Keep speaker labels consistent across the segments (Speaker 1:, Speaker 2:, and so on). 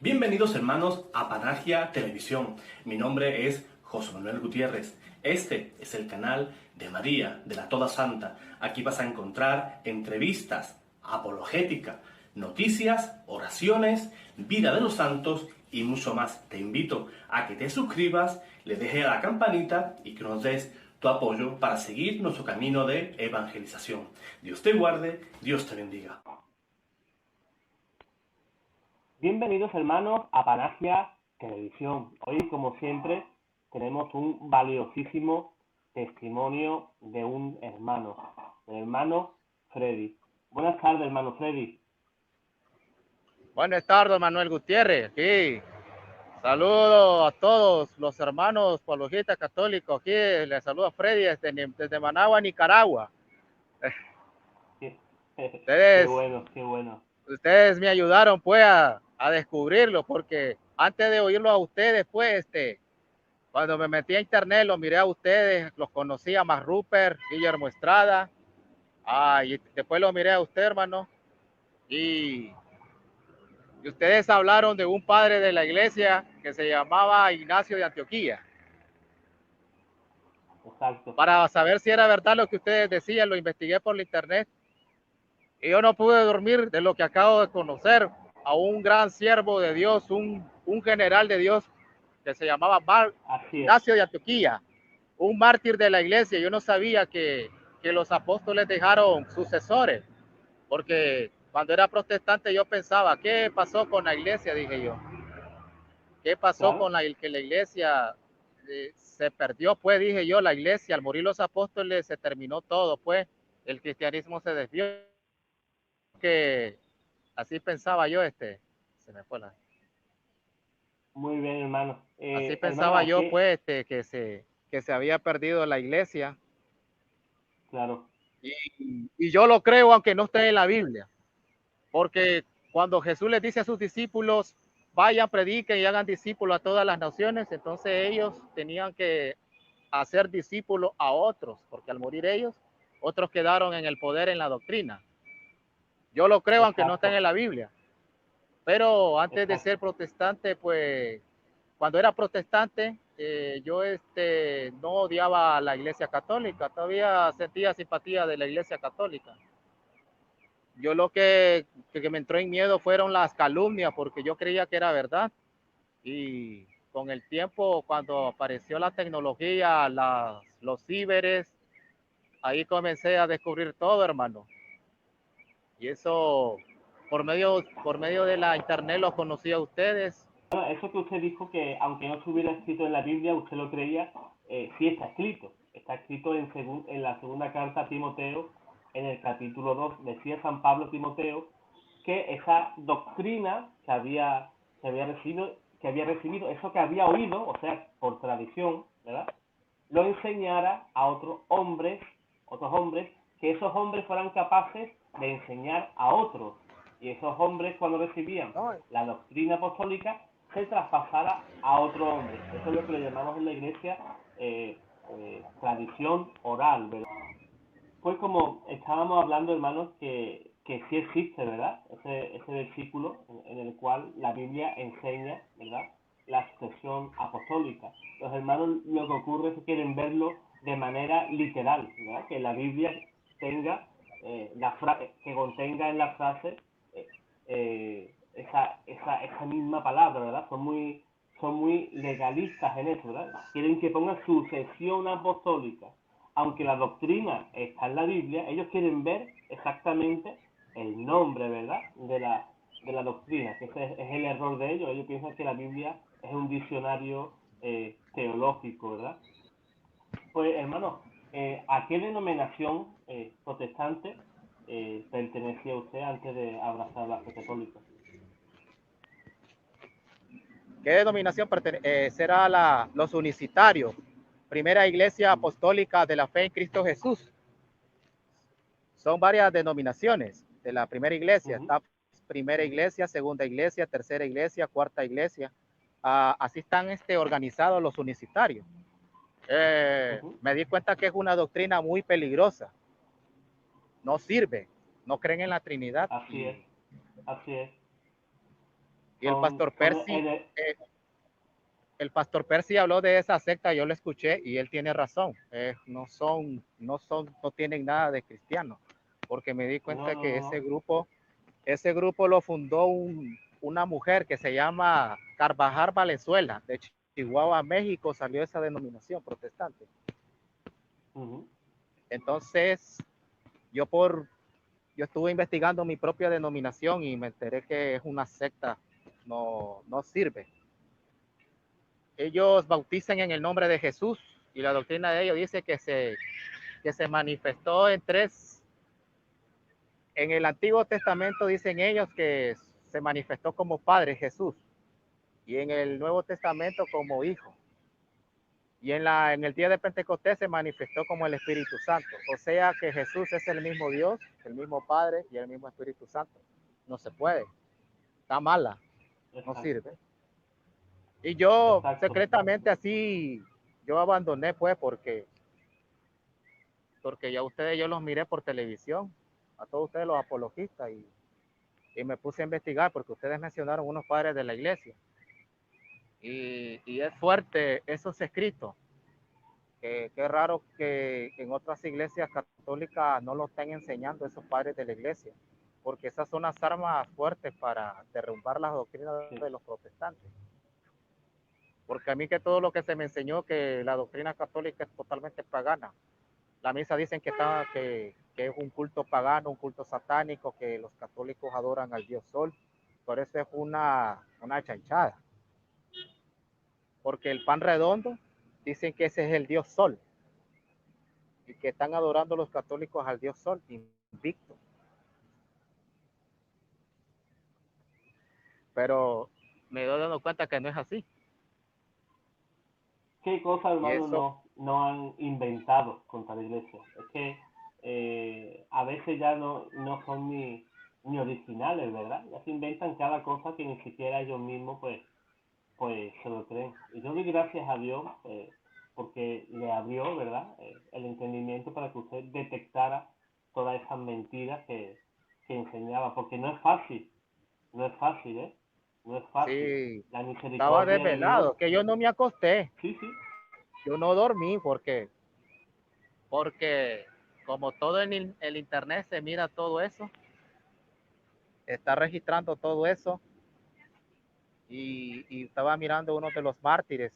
Speaker 1: Bienvenidos hermanos a Panagia Televisión. Mi nombre es José Manuel Gutiérrez. Este es el canal de María, de la Toda Santa. Aquí vas a encontrar entrevistas, apologética, noticias, oraciones, vida de los santos y mucho más. Te invito a que te suscribas, le dejes a la campanita y que nos des tu apoyo para seguir nuestro camino de evangelización. Dios te guarde, Dios te bendiga.
Speaker 2: Bienvenidos hermanos a Panagia Televisión. Hoy, como siempre, tenemos un valiosísimo testimonio de un hermano, el hermano Freddy. Buenas tardes, hermano Freddy.
Speaker 3: Buenas tardes, Manuel Gutiérrez. Aquí. Saludos a todos los hermanos apologistas católicos. Aquí les saluda Freddy desde Managua, Nicaragua.
Speaker 2: Qué bueno, qué bueno.
Speaker 3: Ustedes me ayudaron pues a descubrirlo, porque antes de oírlo a ustedes, pues, cuando me metí a internet, los miré a ustedes, los conocí a Mar Rupert, Guillermo Estrada, y después lo miré a usted, hermano, y ustedes hablaron de un padre de la iglesia que se llamaba Ignacio de Antioquía.
Speaker 2: Exacto.
Speaker 3: Para saber si era verdad lo que ustedes decían, lo investigué por la internet y yo no pude dormir de lo que acabo de conocer a un gran siervo de Dios, un general de Dios que se llamaba Ignacio de Antioquía, un mártir de la iglesia. Yo no sabía que los apóstoles dejaron sucesores, porque cuando era protestante yo pensaba, ¿qué pasó con la iglesia? Dije yo. ¿Qué pasó con la iglesia? Se perdió, pues, dije yo, la iglesia, al morir los apóstoles se terminó todo, pues, el cristianismo se desvió, que así pensaba yo, se me fue la...
Speaker 2: Muy bien, hermano.
Speaker 3: Así pensaba
Speaker 2: hermano,
Speaker 3: yo, pues, que se había perdido la iglesia.
Speaker 2: Claro.
Speaker 3: Y yo lo creo, aunque no esté en la Biblia, porque cuando Jesús les dice a sus discípulos, vayan, prediquen y hagan discípulos a todas las naciones, entonces ellos tenían que hacer discípulos a otros, porque al morir ellos, otros quedaron en el poder, en la doctrina. Yo lo creo, aunque no estén en la Biblia. Pero antes de ser protestante, pues, cuando era protestante, yo no odiaba a la iglesia católica, todavía sentía simpatía de la iglesia católica. Yo lo que me entró en miedo fueron las calumnias, porque yo creía que era verdad. Y con el tiempo, cuando apareció la tecnología, los ciberes, ahí comencé a descubrir todo, hermano. Y eso, por medio de la internet, los conocí a ustedes.
Speaker 2: Eso que usted dijo, que aunque no estuviera escrito en la Biblia, usted lo creía, sí está escrito. Está escrito en la segunda carta a Timoteo, en el capítulo 2. Decía San Pablo a Timoteo que esa doctrina que había recibido, eso que había oído, o sea, por tradición, ¿verdad?, lo enseñara a otros hombres, que esos hombres fueran capaces de enseñar a otros. Y esos hombres, cuando recibían la doctrina apostólica, se traspasara a otro hombre. Eso es lo que le llamamos en la iglesia tradición oral, ¿verdad? Pues como estábamos hablando, hermanos, que sí existe, ¿verdad? Ese versículo en el cual la Biblia enseña, ¿verdad?, la sucesión apostólica. Los hermanos lo que ocurre es que quieren verlo de manera literal, ¿verdad? Que la Biblia tenga, que contenga en la frase esa misma palabra, ¿verdad? Son muy legalistas en eso, ¿verdad? Quieren que ponga sucesión apostólica. Aunque la doctrina está en la Biblia, ellos quieren ver exactamente el nombre, ¿verdad?, de la doctrina, que ese es el error de ellos. Ellos piensan que la Biblia es un diccionario teológico, ¿verdad? Pues, hermano, ¿a qué denominación protestante pertenecía usted antes de abrazar la fe católica?
Speaker 3: ¿Qué denominación será los unicitarios? Primera Iglesia Apostólica de la Fe en Cristo Jesús. Son varias denominaciones de la primera iglesia. Está primera iglesia, segunda iglesia, tercera iglesia, cuarta iglesia. Así están organizados los unicitarios. Me di cuenta que es una doctrina muy peligrosa. No sirve. No creen en la Trinidad.
Speaker 2: Así es.
Speaker 3: Y el pastor Percy,
Speaker 2: el-
Speaker 3: el pastor Percy habló de esa secta, yo lo escuché y él tiene razón. No tienen nada de cristiano, porque me di
Speaker 2: no,
Speaker 3: cuenta
Speaker 2: no,
Speaker 3: que
Speaker 2: no.
Speaker 3: ese grupo lo fundó una mujer que se llama Carvajal Valenzuela, de Chihuahua, México, salió esa denominación protestante.
Speaker 2: Ujú.
Speaker 3: Entonces, yo por yo estuve investigando mi propia denominación y me enteré que es una secta, no sirve. Ellos bautizan en el nombre de Jesús y la doctrina de ellos dice que se manifestó en el Antiguo Testamento dicen ellos que se manifestó como Padre Jesús y en el Nuevo Testamento como Hijo. Y en el día de Pentecostés se manifestó como el Espíritu Santo. O sea que Jesús es el mismo Dios, el mismo Padre y el mismo Espíritu Santo. No se puede. Está mala. No
Speaker 2: Exacto,
Speaker 3: sirve. Y yo
Speaker 2: exacto.
Speaker 3: secretamente así, yo abandoné pues porque ya ustedes, yo los miré por televisión, a todos ustedes los apologistas, y me puse a investigar porque ustedes mencionaron unos padres de la iglesia. Y es fuerte esos escritos, que es raro que en otras iglesias católicas no lo estén enseñando esos padres de la iglesia, porque esas son las armas fuertes para derrumbar las doctrinas
Speaker 2: Sí,
Speaker 3: de los protestantes. Porque a mí que todo lo que se me enseñó que la doctrina católica es totalmente pagana. La misa dicen que es un culto pagano, un culto satánico, que los católicos adoran al dios sol. Por eso es una chanchada. Porque el pan redondo dicen que ese es el dios sol y que están adorando los católicos al dios sol invicto. Pero me doy dando cuenta que no es así.
Speaker 2: ¿qué cosas,
Speaker 3: Y
Speaker 2: hermano,
Speaker 3: eso,
Speaker 2: no han inventado contra la iglesia? Es que a veces ya no son ni originales, ¿verdad? Ya se inventan cada cosa que ni siquiera ellos mismos pues se lo creen. Y yo doy gracias a Dios porque le abrió, ¿verdad? El entendimiento para que usted detectara todas esas mentiras que enseñaba, porque no es fácil, ¿eh? No es fácil.
Speaker 3: sí,
Speaker 2: La
Speaker 3: estaba
Speaker 2: misericordia de Dios,
Speaker 3: desvelado, que yo no me acosté,
Speaker 2: sí, sí,
Speaker 3: yo no dormí porque como todo en el internet se mira todo eso, está registrando todo eso y estaba mirando uno de los mártires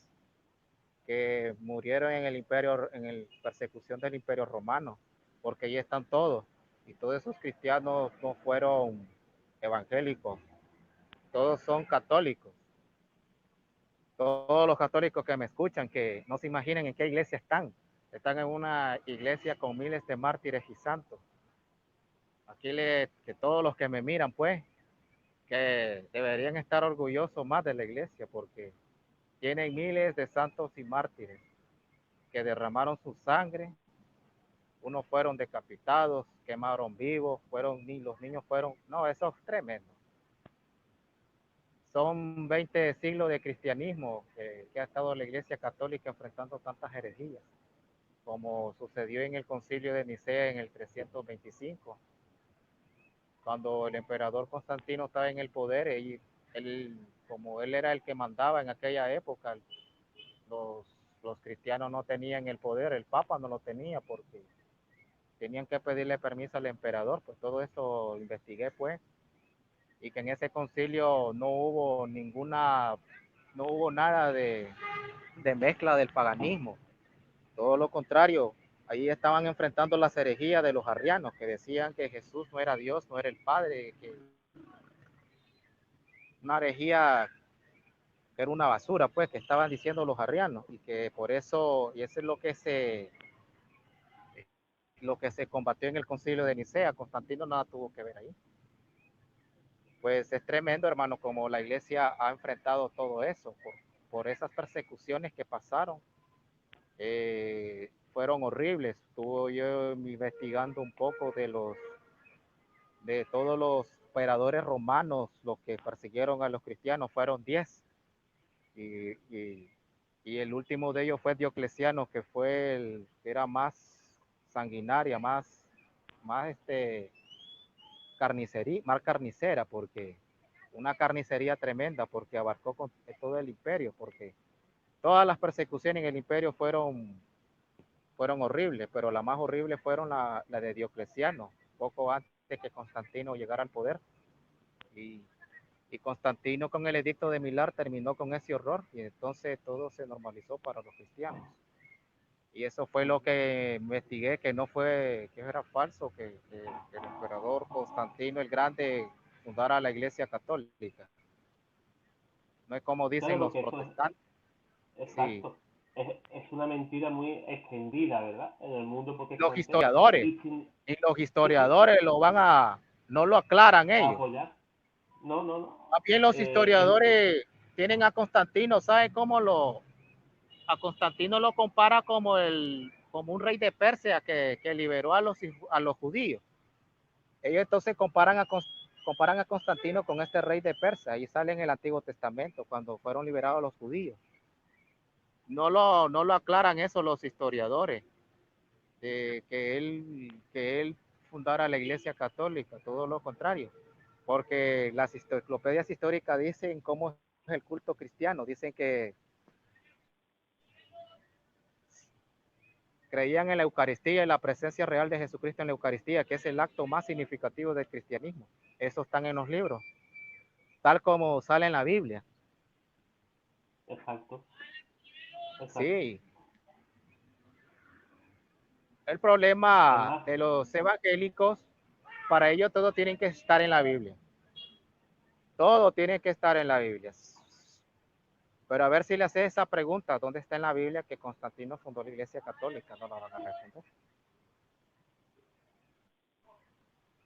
Speaker 3: que murieron en el imperio, en la persecución del imperio romano, porque ahí están todos y todos esos cristianos no fueron evangélicos, todos son católicos. Todos los católicos que me escuchan, que no se imaginen en qué iglesia están en una iglesia con miles de mártires y santos. Que todos los que me miran, pues, que deberían estar orgullosos más de la iglesia, porque tienen miles de santos y mártires que derramaron su sangre, unos fueron decapitados, quemaron vivos, los niños fueron, no, eso es tremendo. Son 20 siglos de cristianismo que ha estado la iglesia católica enfrentando tantas herejías, como sucedió en el concilio de Nicea en el 325, cuando el emperador Constantino estaba en el poder, como él era el que mandaba en aquella época, los, los cristianos no tenían el poder, el papa no lo tenía porque tenían que pedirle permiso al emperador, pues todo eso investigué pues, y que en ese concilio no hubo nada de mezcla del paganismo, todo lo contrario, ahí estaban enfrentando las herejías de los arrianos, que decían que Jesús no era Dios, no era el Padre, que una herejía que era una basura, pues, que estaban diciendo los arrianos, y que por eso, y eso es lo que se combatió en el concilio de Nicea. Constantino nada tuvo que ver ahí. Pues es tremendo, hermano, como la iglesia ha enfrentado todo eso, por esas persecuciones que pasaron. Fueron horribles. Estuve yo investigando un poco de todos los emperadores romanos, los que persiguieron a los cristianos, fueron 10. Y, y, y el último de ellos fue Diocleciano, que fue el que era más sanguinaria, más más carnicera, porque una carnicería tremenda porque abarcó con todo el imperio, porque todas las persecuciones en el imperio fueron horribles, pero la más horrible fueron la de Diocleciano, poco antes que Constantino llegara al poder. Y, y Constantino con el edicto de Milán terminó con ese horror y entonces todo se normalizó para los cristianos. Y eso fue lo que investigué, que no fue, que era falso, que el emperador Constantino el Grande fundara la Iglesia Católica. No es como dicen
Speaker 2: Claro,
Speaker 3: los
Speaker 2: porque eso es
Speaker 3: protestantes. Sí,
Speaker 2: exacto. Es una mentira muy extendida, ¿verdad? En el mundo
Speaker 3: los
Speaker 2: protestante
Speaker 3: historiadores,
Speaker 2: y sin,
Speaker 3: y los
Speaker 2: sí, sí,
Speaker 3: historiadores no lo aclaran
Speaker 2: a
Speaker 3: ellos.
Speaker 2: apoyar. No, no, no.
Speaker 3: También los
Speaker 2: En,
Speaker 3: historiadores tienen a Constantino, ¿sabe cómo a Constantino lo compara como un rey de Persia que liberó a los judíos? Ellos entonces comparan a Constantino con este rey de Persia, y sale en el Antiguo Testamento cuando fueron liberados los judíos. No lo aclaran eso los historiadores, que él fundara la Iglesia Católica, todo lo contrario, porque las enciclopedias históricas dicen cómo es el culto cristiano, dicen que creían en la Eucaristía y la presencia real de Jesucristo en la Eucaristía, que es el acto más significativo del cristianismo. Eso están en los libros, tal como sale en la Biblia.
Speaker 2: exacto, exacto.
Speaker 3: Sí, el problema
Speaker 2: Además,
Speaker 3: de los evangélicos, para ellos todo tiene que estar en la Biblia. Todo tiene que estar en la Biblia. Pero a ver si le haces esa pregunta, ¿dónde está en la Biblia que Constantino fundó la Iglesia Católica? No la van a responder.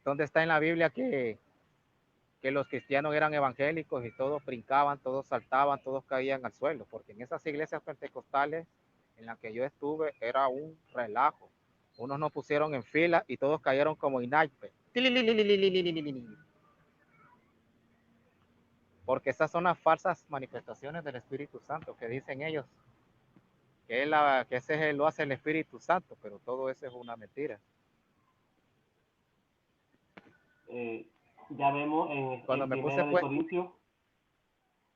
Speaker 3: ¿Dónde está en la Biblia que los cristianos eran evangélicos y todos brincaban, todos saltaban, todos caían al suelo? Porque en esas iglesias pentecostales en las que yo estuve era un relajo. Unos nos pusieron en fila y todos cayeron como naipes. Porque esas son las falsas manifestaciones del Espíritu Santo que dicen ellos, que ese lo hace el Espíritu Santo, pero todo eso es una mentira.
Speaker 2: eh, ya vemos
Speaker 3: Cuando
Speaker 2: en
Speaker 3: me puse
Speaker 2: Primera de
Speaker 3: pues,
Speaker 2: Corintios,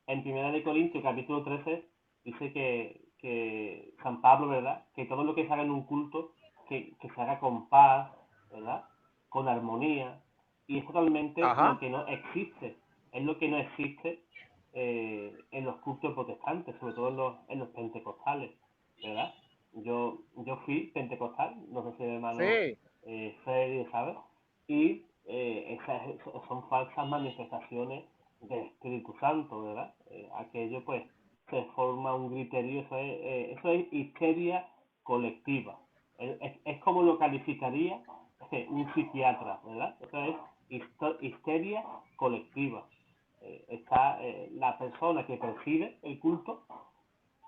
Speaker 2: en Primera de Corintios, capítulo 13, dice que San Pablo, ¿verdad? Que todo lo que se haga en un culto, que se haga con paz, ¿verdad? Con armonía. Y es totalmente lo
Speaker 3: ajá,
Speaker 2: que no existe. Es lo que no existe en los cultos protestantes, sobre todo en los pentecostales, ¿verdad? Yo fui pentecostal, no sé si el hermano
Speaker 3: sí,
Speaker 2: Freddy sabe, y son falsas manifestaciones del Espíritu Santo, ¿verdad? Aquello pues se forma un griterío, eso es histeria colectiva. Es como lo calificaría un psiquiatra, ¿verdad? Eso es histeria colectiva. Está la persona que percibe el culto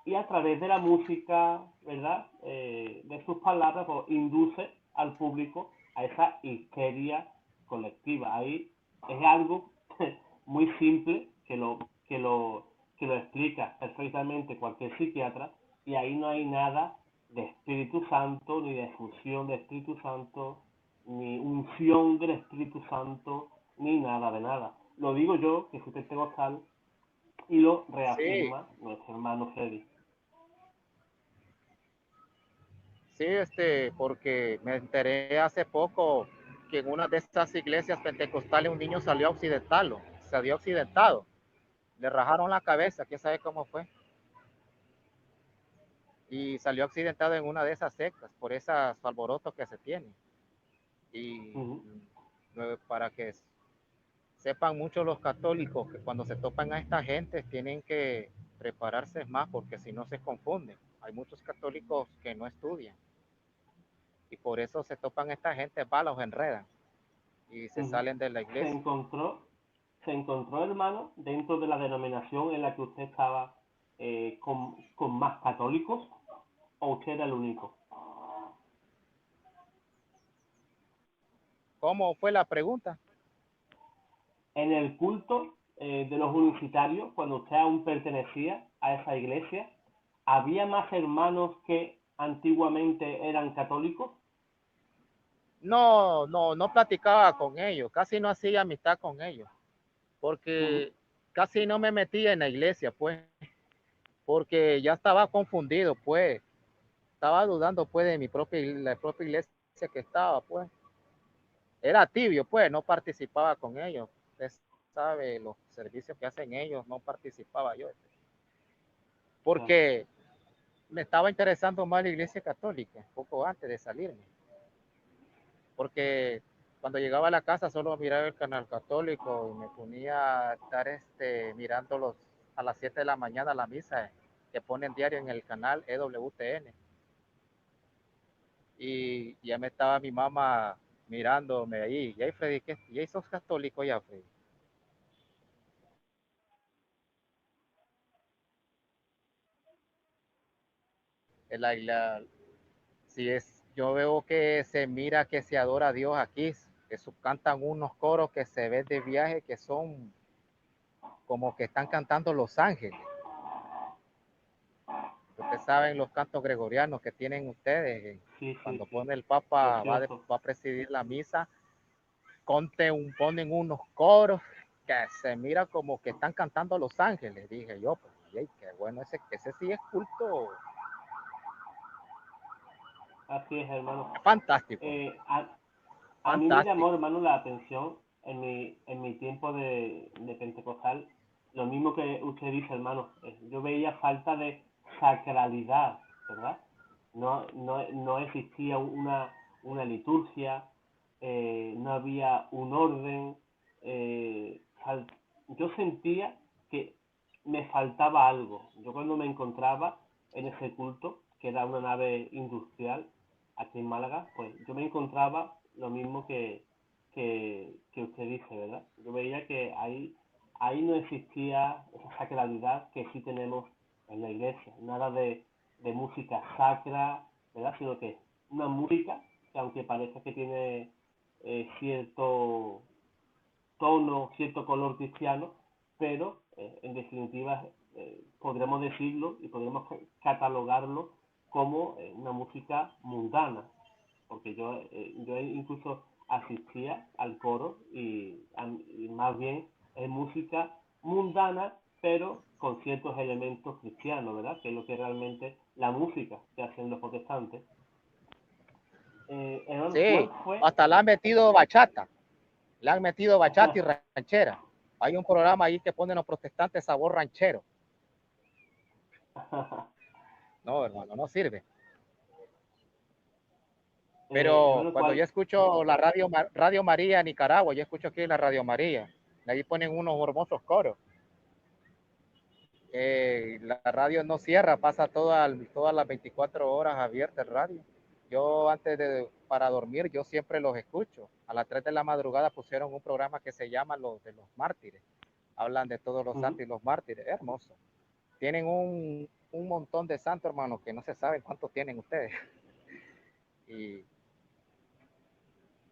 Speaker 2: y a través de la música, ¿verdad? De sus palabras, pues, induce al público a esa histeria colectiva. Ahí es algo muy simple que lo explica perfectamente cualquier psiquiatra y ahí no hay nada de Espíritu Santo, ni de fusión de Espíritu Santo, ni unción del Espíritu Santo, ni nada de nada. Lo digo yo, que soy pentecostal, y lo
Speaker 3: sí,
Speaker 2: reafirma nuestro hermano Freddy.
Speaker 3: sí, porque me enteré hace poco que en una de estas iglesias pentecostales un niño salió accidentado, le rajaron la cabeza, quién sabe cómo fue, y salió accidentado en una de esas sectas por esos alborotos que se tienen. Y
Speaker 2: Uh -huh.
Speaker 3: para que sepan mucho los católicos que cuando se topan a esta gente tienen que prepararse más porque si no se confunden. Hay muchos católicos que no estudian y por eso se topan a esta gente, va, los enredan y se
Speaker 2: Uh-huh.
Speaker 3: salen de la
Speaker 2: Se
Speaker 3: iglesia.
Speaker 2: encontró, se encontró, hermano, dentro de la denominación en la que usted estaba con más católicos, o usted era el único.
Speaker 3: ¿Cómo fue la pregunta?
Speaker 2: En el culto de los universitarios, cuando usted aún pertenecía a esa iglesia, ¿había más hermanos que antiguamente eran católicos?
Speaker 3: No platicaba con ellos, casi no hacía amistad con ellos, porque casi no me metía en la iglesia, pues, porque ya estaba confundido, pues, estaba dudando, pues, de la propia iglesia que estaba, pues. Era tibio, pues, no participaba con ellos. Usted sabe, los servicios que hacen ellos, no participaba yo,
Speaker 2: Claro.
Speaker 3: porque me estaba interesando más la iglesia católica, poco antes de salirme, porque cuando llegaba a la casa solo miraba el canal católico y me ponía a estar mirando a las 7 de la mañana la misa que ponen diario en el canal EWTN. Y ya me estaba mi mamá mirándome ahí. Y ahí, Freddy, ¿qué? ¿Y ahí sos católico ya, Freddy? La, si es, yo veo que se mira que se adora a Dios aquí, que cantan unos coros que se ven de viaje que son como que están cantando Los Ángeles. Ustedes saben los cantos gregorianos que tienen ustedes.
Speaker 2: Sí, sí,
Speaker 3: Cuando
Speaker 2: sí.
Speaker 3: pone el Papa,
Speaker 2: Precioso.
Speaker 3: va a presidir la misa, ponen unos coros que se mira como que están cantando Los Ángeles. Dije yo, pues, qué bueno, ese sí es culto.
Speaker 2: Así es, hermano.
Speaker 3: Fantástico,
Speaker 2: Eh, a, a mí me llamó,
Speaker 3: fantástico.
Speaker 2: hermano, la atención en mi tiempo de pentecostal, lo mismo que usted dice, hermano. Yo veía falta de sacralidad, ¿verdad? No existía una liturgia, no había un orden. eh, fal- yo sentía que me faltaba algo. Yo cuando me encontraba en ese culto, que era una nave industrial, aquí en Málaga, pues yo me encontraba lo mismo que usted dice, ¿verdad? Yo veía que ahí no existía esa sacralidad que sí tenemos en la iglesia, nada de música sacra, ¿verdad? Sino que una música que aunque parezca que tiene cierto tono, cierto color cristiano, pero en definitiva podremos decirlo y podremos catalogarlo como una música mundana, porque yo incluso asistía al coro y más bien es música mundana, pero con ciertos elementos cristianos, ¿verdad? Que es lo que realmente la música que hacen los protestantes. Hermano, ¿cuál
Speaker 3: Sí,
Speaker 2: fue?
Speaker 3: hasta le han metido bachata. Le han metido bachata y ranchera. Hay un programa ahí que ponen los protestantes sabor ranchero. No, hermano, no sirve. Pero
Speaker 2: Hermano,
Speaker 3: cuando yo
Speaker 2: ¿cuál?
Speaker 3: escucho la Radio María Nicaragua, yo escucho aquí la Radio María. Ahí ponen unos hermosos coros. La radio no cierra, pasa todas las 24 horas abierta el radio. Yo para dormir, yo siempre los escucho. A las 3 de la madrugada pusieron un programa que se llama Los de los Mártires. Hablan de todos los santos y los mártires. Hermoso. Tienen un montón de santos, hermanos, que no se saben cuántos tienen ustedes. Y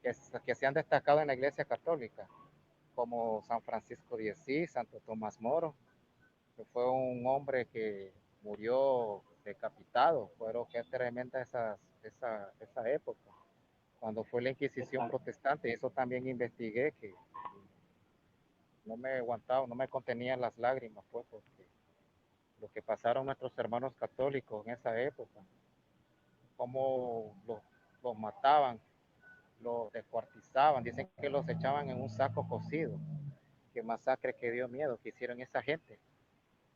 Speaker 3: que se han destacado en la iglesia católica, como San Francisco de Asís, Santo Tomás Moro, que fue un hombre que murió decapitado. Fueron que tremenda esa época, cuando fue la Inquisición
Speaker 2: Exacto.
Speaker 3: protestante. Y eso también investigué, que no me aguantaba, no me contenían las lágrimas, pues, porque lo que pasaron nuestros hermanos católicos en esa época, cómo los mataban, los descuartizaban, dicen que los echaban en un saco cocido. Qué masacre, que dio miedo que hicieron esa gente.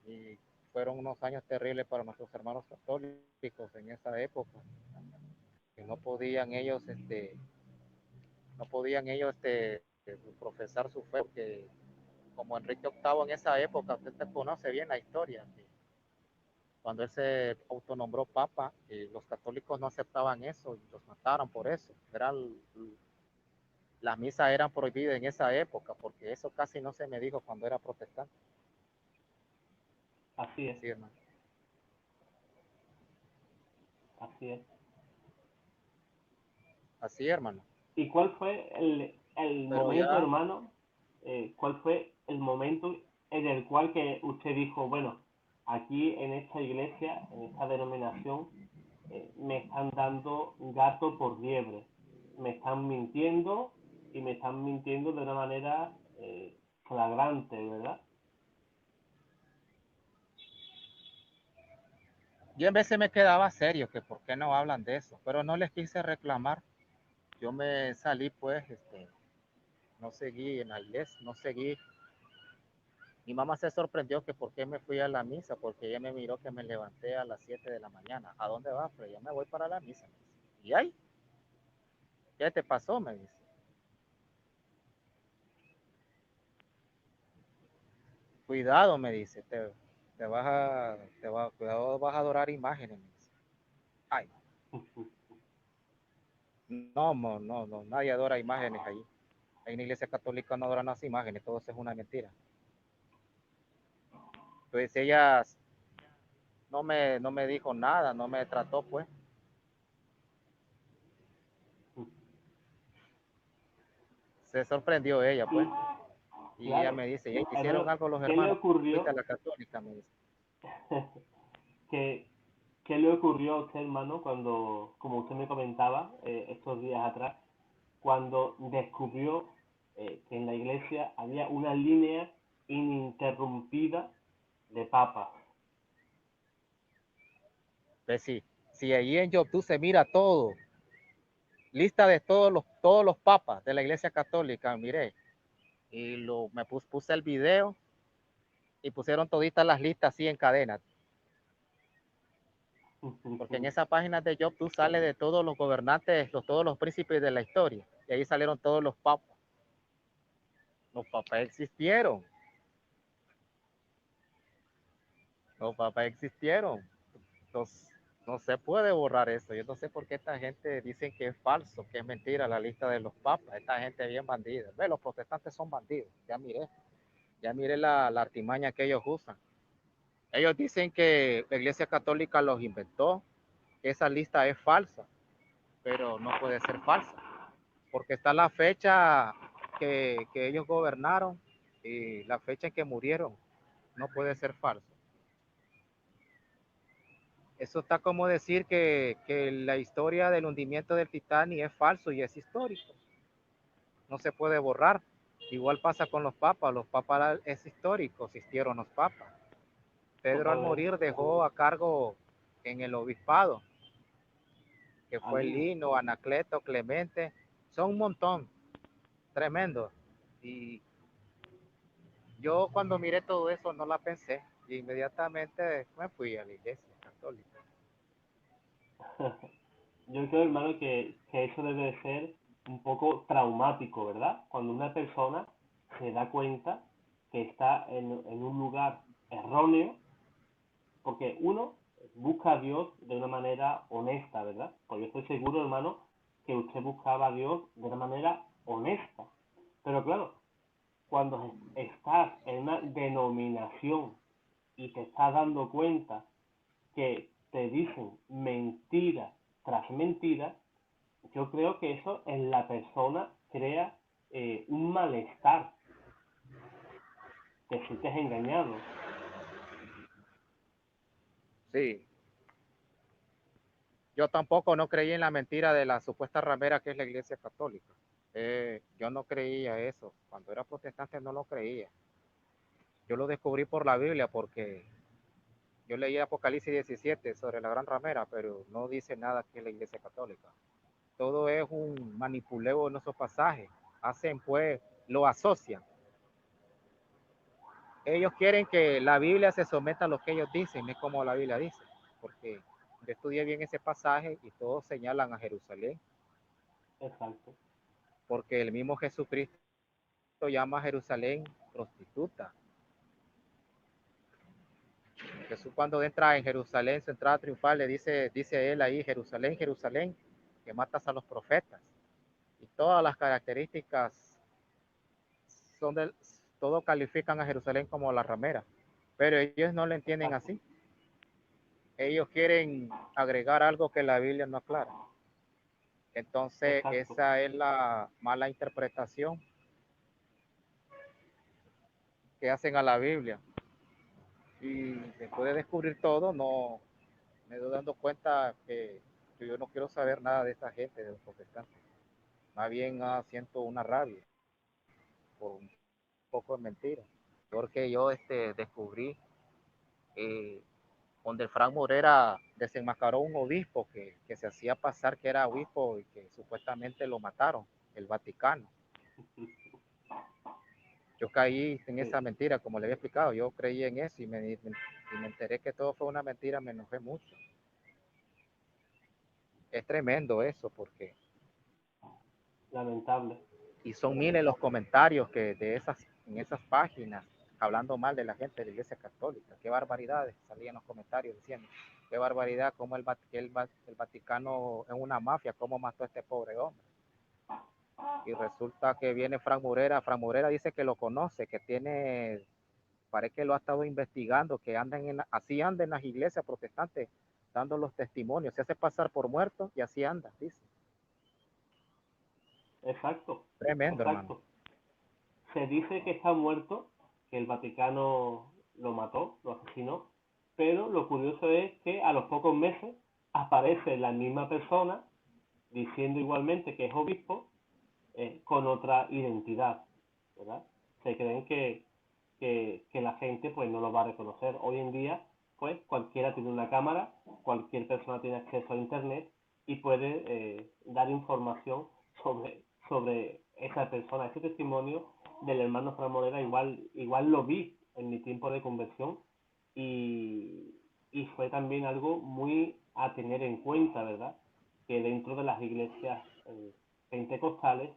Speaker 3: Y fueron unos años terribles para nuestros hermanos católicos en esa época, que no podían ellos profesar su fe, porque como Enrique VIII en esa época, usted conoce bien la historia, que cuando él se autonombró papa, los católicos no aceptaban eso y los mataron por eso. Las misas eran prohibidas en esa época, porque eso casi no se me dijo cuando era protestante.
Speaker 2: Así es,
Speaker 3: Sí, hermano.
Speaker 2: así es.
Speaker 3: Así, hermano.
Speaker 2: ¿Y cuál fue el
Speaker 3: Pero
Speaker 2: momento,
Speaker 3: ya,
Speaker 2: hermano? ¿Cuál fue el momento en el cual que usted dijo, bueno, aquí en esta iglesia, en esta denominación, me están dando gato por liebre, me están mintiendo y me están mintiendo de una manera flagrante, ¿verdad?
Speaker 3: Yo en veces me quedaba serio, que por qué no hablan de eso, pero no les quise reclamar. Yo me salí, pues, no seguí en la iglesia, no seguí. Mi mamá se sorprendió que por qué me fui a la misa, porque ella me miró que me levanté a las 7 de la mañana. ¿A dónde vas? Pues yo me voy para la misa. ¿Y ahí? ¿Qué te pasó? Me dice. Cuidado, me dice, cuidado, vas a adorar imágenes. Me dice. Ay, no, nadie adora imágenes ahí. Ahí en la iglesia católica no adoran las imágenes, todo eso es una mentira. Entonces ella no me dijo nada, no me trató, pues. Se sorprendió ella, pues. Y ella
Speaker 2: Claro.
Speaker 3: me dice, ¿y te hicieron
Speaker 2: Hermano,
Speaker 3: algo los
Speaker 2: ¿qué le
Speaker 3: hermanos? Fuiste a
Speaker 2: ocurrió?
Speaker 3: la católica, me dice.
Speaker 2: ¿Qué, qué le ocurrió a usted, hermano, cuando, como usted me comentaba estos días atrás, cuando descubrió que en la iglesia había una línea ininterrumpida de papas?
Speaker 3: Pues sí, si allí en YouTube se mira todo, lista de todos los papas de la iglesia católica, miré, y puse el video y pusieron toditas las listas así en cadena, porque en esa página de YouTube sale de todos los gobernantes, todos los príncipes de la historia, y ahí salieron todos los papas. Los papas existieron, los papas existieron. Entonces, no se puede borrar eso. Yo no sé por qué esta gente dice que es falso, que es mentira la lista de los papas. Esta gente es bien bandida. Ve, los protestantes son bandidos. Ya miré la artimaña que ellos usan. Ellos dicen que la Iglesia Católica los inventó, que esa lista es falsa, pero no puede ser falsa, porque está la fecha que ellos gobernaron y la fecha en que murieron. No puede ser falso. Eso está como decir que la historia del hundimiento del Titanic es falso y es histórico. No se puede borrar. Igual pasa con los papas es histórico, existieron los papas. Pedro al
Speaker 2: Totalmente.
Speaker 3: morir dejó a cargo en el obispado, que fue
Speaker 2: Amigo.
Speaker 3: Lino, Anacleto, Clemente, son un montón, tremendo. Y yo cuando miré todo eso no la pensé, y inmediatamente me fui a la iglesia católica.
Speaker 2: Yo creo, hermano, que eso debe de ser un poco traumático, ¿verdad? Cuando una persona se da cuenta que está en un lugar erróneo, porque uno busca a Dios de una manera honesta, ¿verdad? Porque yo estoy seguro, hermano, que usted buscaba a Dios de una manera honesta. Pero claro, cuando estás en una denominación y te estás dando cuenta que te dicen mentira tras mentira, yo creo que eso en la persona crea un malestar, te sientes engañado.
Speaker 3: Sí, yo tampoco no creí en la mentira de la supuesta ramera que es la iglesia católica. Yo no creía eso. Cuando era protestante no lo creía. Yo lo descubrí por la Biblia porque yo leí Apocalipsis 17 sobre la gran ramera, pero no dice nada que es la iglesia católica. Todo es un manipuleo en esos pasajes. Hacen pues, lo asocian. Ellos quieren que la Biblia se someta a lo que ellos dicen, no es como la Biblia dice. Porque yo estudié bien ese pasaje y todos señalan a Jerusalén.
Speaker 2: Exacto.
Speaker 3: Porque el mismo Jesucristo llama a Jerusalén prostituta. Jesús cuando entra en Jerusalén, su entrada triunfal, dice él ahí, Jerusalén, Jerusalén, que matas a los profetas. Y todas las características son del, todo califican a Jerusalén como la ramera, pero ellos no lo entienden
Speaker 2: Exacto.
Speaker 3: así. Ellos quieren agregar algo que la Biblia no aclara. Entonces,
Speaker 2: Exacto.
Speaker 3: esa es la mala interpretación que hacen a la Biblia. Y después de descubrir todo, no me doy dando cuenta que yo no quiero saber nada de esta gente, de los protestantes. Más bien siento una rabia por tampoco es mentira. Porque yo descubrí donde Frank Morera desenmascaró un obispo que se hacía pasar que era obispo y que supuestamente lo mataron, el Vaticano. Yo caí en esa mentira, como le había explicado, yo creí en eso y me enteré que todo fue una mentira, me enojé mucho. Es tremendo eso, porque...
Speaker 2: Lamentable.
Speaker 3: Y son miles los comentarios que en esas páginas, hablando mal de la gente de la Iglesia Católica. Qué barbaridades, salían los comentarios diciendo, qué barbaridad, cómo el Vaticano es una mafia, cómo mató a este pobre hombre. Y resulta que viene Frank Morera dice que lo conoce, que parece que lo ha estado investigando, que así anda en las iglesias protestantes, dando los testimonios, se hace pasar por muerto y así anda, dice.
Speaker 2: Exacto.
Speaker 3: Tremendo,
Speaker 2: exacto.
Speaker 3: Hermano.
Speaker 2: Se dice que está muerto, que el Vaticano lo mató, lo asesinó, pero lo curioso es que a los pocos meses aparece la misma persona diciendo igualmente que es obispo con otra identidad, ¿verdad? Se creen que la gente pues no lo va a reconocer. Hoy en día pues cualquiera tiene una cámara, cualquier persona tiene acceso a internet y puede dar información sobre esa persona, ese testimonio del hermano Fran Morera. Igual lo vi en mi tiempo de conversión y fue también algo muy a tener en cuenta, ¿verdad? Que dentro de las iglesias pentecostales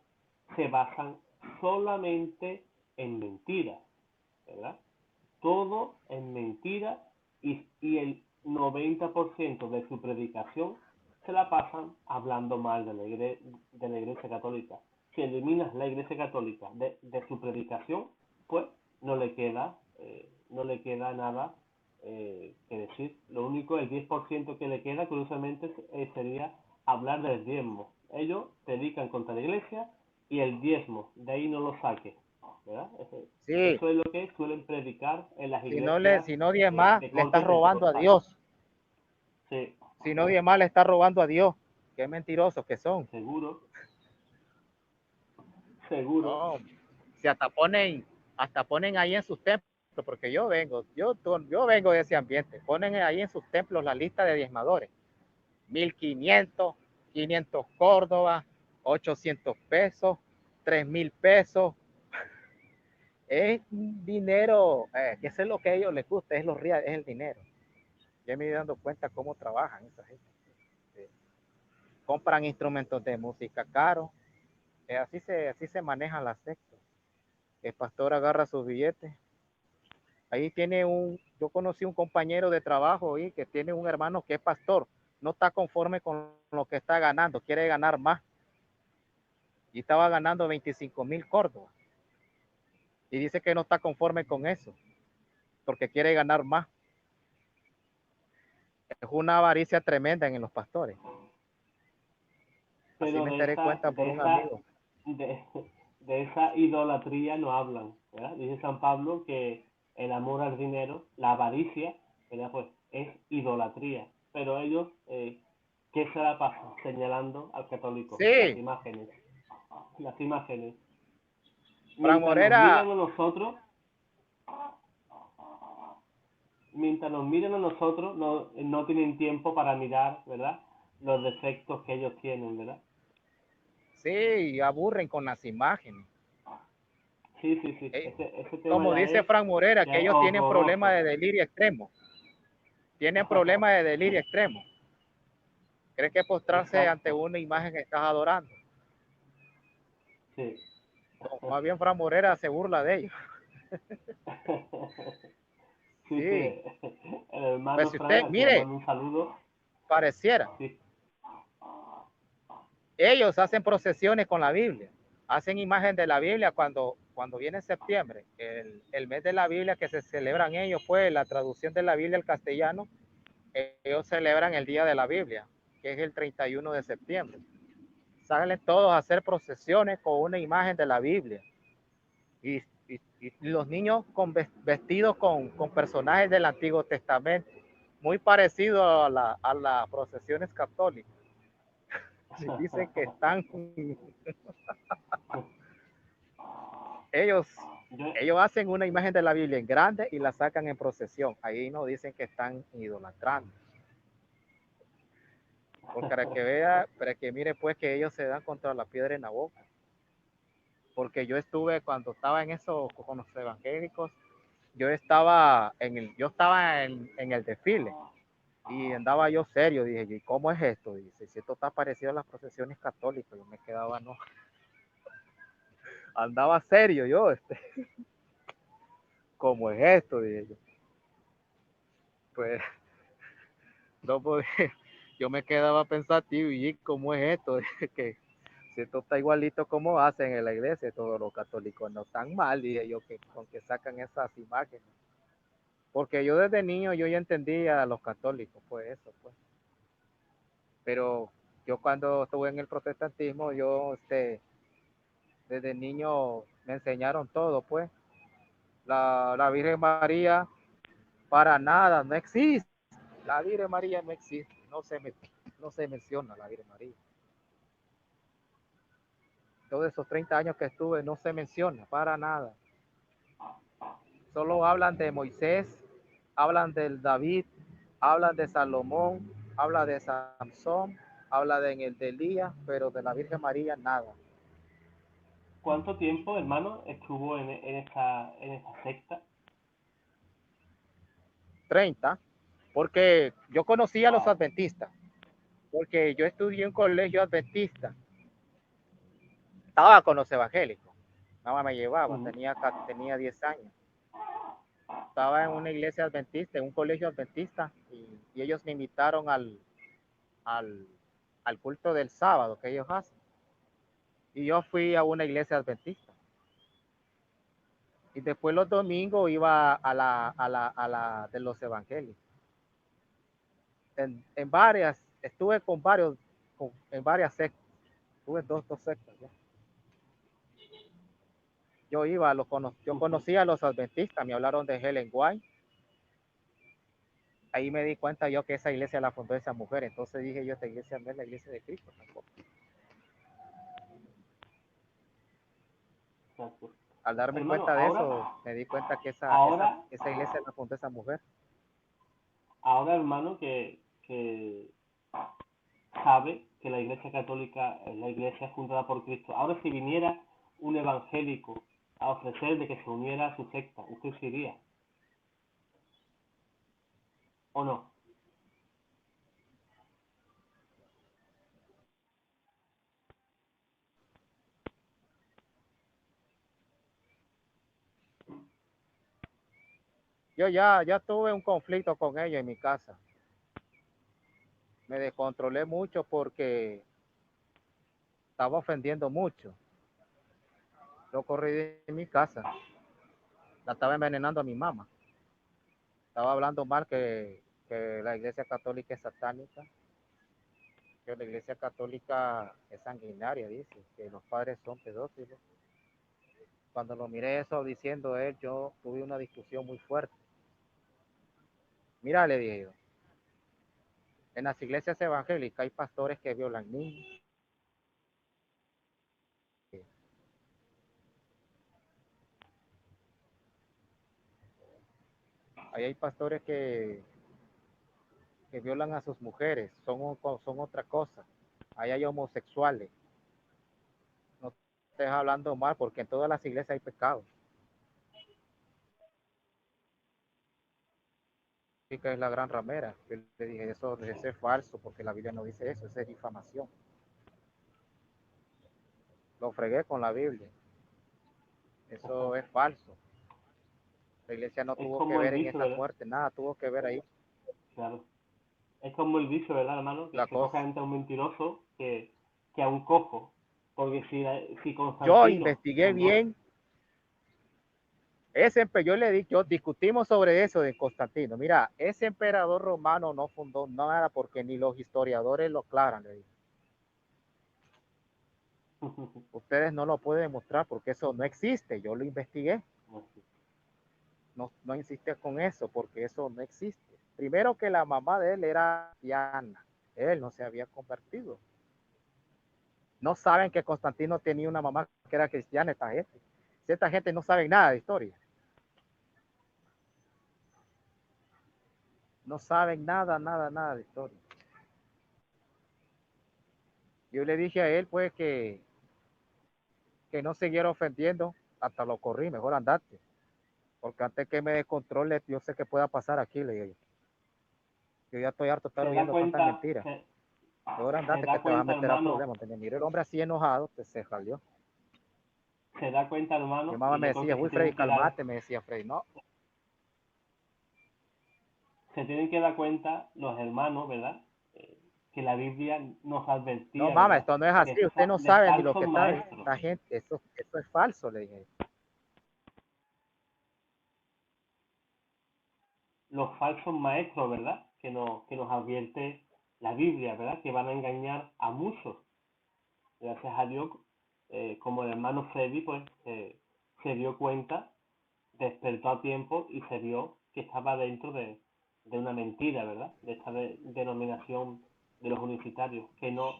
Speaker 2: se basan solamente en mentiras, ¿verdad? Todo en mentira y el 90% de su predicación se la pasan hablando mal de la Iglesia Católica. Si eliminas la Iglesia Católica de su predicación, pues no le queda nada que decir. Lo único, el 10% que le queda, curiosamente, sería hablar del diezmo. Ellos predican contra la Iglesia y el diezmo, de ahí no lo saque, ¿verdad?
Speaker 3: Sí.
Speaker 2: Eso es lo que suelen predicar en las iglesias.
Speaker 3: Si no diezmas, le estás robando a Dios.
Speaker 2: Sí.
Speaker 3: Si no diezmas, le estás robando a Dios. Qué mentirosos que son.
Speaker 2: Seguro.
Speaker 3: No, si hasta ponen ahí en sus templos, porque yo vengo de ese ambiente, ponen ahí en sus templos la lista de diezmadores. 1,500, 500 Córdoba, 800 pesos, 3,000 pesos. Es dinero, que eso es lo que a ellos les gusta, es el dinero. Ya me he dando cuenta cómo trabajan esa gente. Compran instrumentos de música caros. Así se manejan las sectas. El pastor agarra sus billetes. Ahí yo conocí un compañero de trabajo ahí que tiene un hermano que es pastor. No está conforme con lo que está ganando, quiere ganar más. Y estaba ganando 25,000 Córdoba. Y dice que no está conforme con eso, porque quiere ganar más. Es una avaricia tremenda en los pastores.
Speaker 2: Pero
Speaker 3: así me enteré cuenta por un amigo.
Speaker 2: De esa idolatría no hablan, ¿verdad? Dice San Pablo que el amor al dinero, la avaricia, ¿verdad? Pues es idolatría. Pero ellos, ¿qué se la pasan? Señalando al católico.
Speaker 3: Sí.
Speaker 2: Las imágenes.
Speaker 3: Frank Morera.
Speaker 2: Mientras nos miran a nosotros, no tienen tiempo para mirar, ¿verdad? Los defectos que ellos tienen, ¿verdad?
Speaker 3: Sí, aburren con las imágenes.
Speaker 2: Sí. Ese tema
Speaker 3: como dice Frank Morera, que ellos tienen problemas de delirio extremo. Tienen problemas de delirio extremo. ¿Cree que postrarse ante una imagen que estás adorando?
Speaker 2: Sí.
Speaker 3: No, más bien Frank Morera se burla de ellos.
Speaker 2: Sí. El hermano
Speaker 3: pues si
Speaker 2: Frank,
Speaker 3: usted, mire,
Speaker 2: un saludo.
Speaker 3: Pareciera.
Speaker 2: Sí.
Speaker 3: Ellos hacen procesiones con la Biblia. Hacen imagen de la Biblia cuando viene septiembre, el mes de la Biblia que se celebran ellos, pues la traducción de la Biblia al castellano, ellos celebran el Día de la Biblia, que es el 31 de septiembre. Salen todos a hacer procesiones con una imagen de la Biblia. Y los niños vestidos con personajes del Antiguo Testamento, muy parecido a las procesiones católicas. Dicen que están ellos Ellos hacen una imagen de la Biblia en grande y la sacan en procesión. Ahí no dicen que están idolatrando. Porque para que vea, para que mire pues que ellos se dan contra la piedra en la boca. Porque yo estuve cuando estaba en eso con los evangélicos, yo estaba en el desfile y andaba yo serio. Dije, ¿y cómo es esto? Dice, si esto está parecido a las procesiones católicas, yo me quedaba, no, andaba serio yo, ¿cómo es esto? Dije yo. Pues no podía, yo me quedaba pensativo y ¿cómo es esto? Que si esto está igualito como hacen en la iglesia, todos los católicos no están mal, dije yo, que con que sacan esas imágenes. Porque yo desde niño yo ya entendía a los católicos, pues eso, pues. Pero yo cuando estuve en el protestantismo, yo desde niño me enseñaron todo, pues. La Virgen María para nada, no existe. La Virgen María no existe, no se menciona la Virgen María. Todos esos 30 años que estuve no se menciona para nada. Solo hablan de Moisés, hablan del David, hablan de Salomón, habla de Samson, habla de el de Elías, pero de la Virgen María nada.
Speaker 2: ¿Cuánto tiempo, hermano, estuvo en esta secta?
Speaker 3: 30, porque yo conocí a los
Speaker 2: Wow.
Speaker 3: adventistas, porque yo estudié en un colegio adventista, estaba con los evangélicos, mamá me llevaba, tenía 10 años. Estaba en una iglesia adventista, en un colegio adventista, y ellos me invitaron al, al culto del sábado que ellos hacen. Y yo fui a una iglesia adventista. Y después los domingos iba a la de los evangelios. En varias, estuve con varios, en varias sectas. Tuve dos sectas ya. Yo conocía a los adventistas, me hablaron de Helen White. Ahí me di cuenta yo que esa iglesia la fundó esa mujer. Entonces dije yo, esta iglesia no es la iglesia de Cristo tampoco.
Speaker 2: Exacto.
Speaker 3: Al darme
Speaker 2: Hermano,
Speaker 3: cuenta de eso, me di cuenta que
Speaker 2: ahora,
Speaker 3: esa iglesia la fundó esa mujer.
Speaker 2: ahora, hermano, que sabe que la Iglesia Católica es la Iglesia fundada por Cristo. Ahora, si viniera un evangélico a ofrecer de que se uniera a su secta, ¿usted se iría? ¿O no?
Speaker 3: Yo ya tuve un conflicto con ella en mi casa. Me descontrolé mucho porque estaba ofendiendo mucho. Yo corrí de mi casa. La estaba envenenando a mi mamá. Estaba hablando mal que la iglesia católica es satánica, que la iglesia católica es sanguinaria, dice, que los padres son pedófilos. Cuando lo miré eso diciendo él, yo tuve una discusión muy fuerte. Mira, le dije yo, en las iglesias evangélicas hay pastores que violan niños. Ahí hay pastores que violan a sus mujeres, son otra cosa. Ahí hay homosexuales. No estés hablando mal porque en todas las iglesias hay pecados. Que es la gran ramera. Yo le dije, eso es falso porque la Biblia no dice eso, es difamación. Lo fregué con la Biblia. Eso es falso. La iglesia no
Speaker 2: Es
Speaker 3: tuvo que
Speaker 2: como el
Speaker 3: ver en
Speaker 2: vicio,
Speaker 3: esa
Speaker 2: ¿verdad?
Speaker 3: muerte, nada tuvo que ver ahí.
Speaker 2: Claro. Es como el vicio, ¿verdad, hermano? Que
Speaker 3: La
Speaker 2: se coge
Speaker 3: cosa.
Speaker 2: antes a un mentiroso que a un cojo. Porque si
Speaker 3: Yo
Speaker 2: Constantino
Speaker 3: investigué
Speaker 2: fundó...
Speaker 3: bien. Yo le dije, yo discutimos sobre eso de Constantino. Mira, ese emperador romano no fundó nada porque ni los historiadores lo aclaran. Le dije. Ustedes no lo pueden demostrar porque eso no existe. Yo lo investigué. No insiste con eso porque eso no existe. Primero que la mamá de él era cristiana. Él no se había convertido. No saben que Constantino tenía una mamá que era cristiana, esta gente. cierta gente no sabe nada de historia. No saben nada de historia. Yo le dije a él, pues, que no siguiera ofendiendo, hasta lo corrí, mejor andate. Porque antes que me descontrole, yo sé que pueda pasar aquí, le dije. Yo ya estoy harto de estar
Speaker 2: Se da
Speaker 3: oyendo tantas
Speaker 2: cuenta,
Speaker 3: mentiras.
Speaker 2: se,
Speaker 3: Mejor
Speaker 2: se
Speaker 3: andate que
Speaker 2: da
Speaker 3: te vas a
Speaker 2: cuenta,
Speaker 3: meter a
Speaker 2: hermano,
Speaker 3: problemas. Mira el hombre así enojado, se salió.
Speaker 2: se da cuenta,
Speaker 3: Mi
Speaker 2: hermano,
Speaker 3: mamá
Speaker 2: y
Speaker 3: me
Speaker 2: yo creo
Speaker 3: decía,
Speaker 2: que
Speaker 3: uy, Freddy, calmate, me decía Freddy. No,
Speaker 2: se tienen que dar cuenta los hermanos, ¿verdad? Que la Biblia nos
Speaker 3: no,
Speaker 2: advertía,
Speaker 3: mamá,
Speaker 2: ¿verdad?
Speaker 3: esto no es así. Usted no
Speaker 2: De
Speaker 3: sabe ni lo
Speaker 2: falsos
Speaker 3: que está.
Speaker 2: maestros.
Speaker 3: La gente, eso es falso, le dije.
Speaker 2: Los falsos maestros, ¿verdad? Que nos advierte la Biblia, ¿verdad? Que van a engañar a muchos. Gracias a Dios, como el hermano Freddy, pues se dio cuenta, despertó a tiempo y se vio que estaba dentro de una mentira, ¿verdad? De esta denominación de los universitarios, que no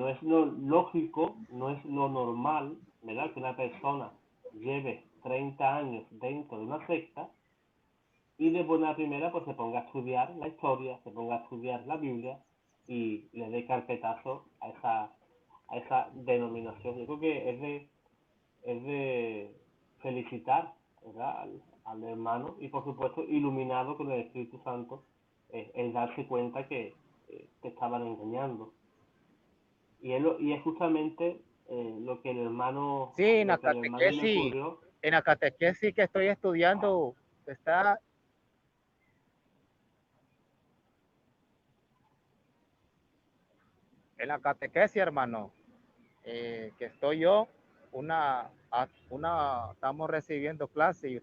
Speaker 2: es lo lógico, no es lo normal, ¿verdad? Que una persona lleve 30 años dentro de una secta y de buena primera pues se ponga a estudiar la historia, se ponga a estudiar la Biblia y le dé carpetazo a esa denominación. Yo creo que es de felicitar, ¿verdad? Al hermano y por supuesto iluminado con el Espíritu Santo el darse cuenta que te estaban engañando. Y es justamente
Speaker 3: Sí,
Speaker 2: lo que al hermano le ocurrió.
Speaker 3: en la catequesis que estoy estudiando, está en la catequesis, hermano, que estoy yo, estamos recibiendo clases y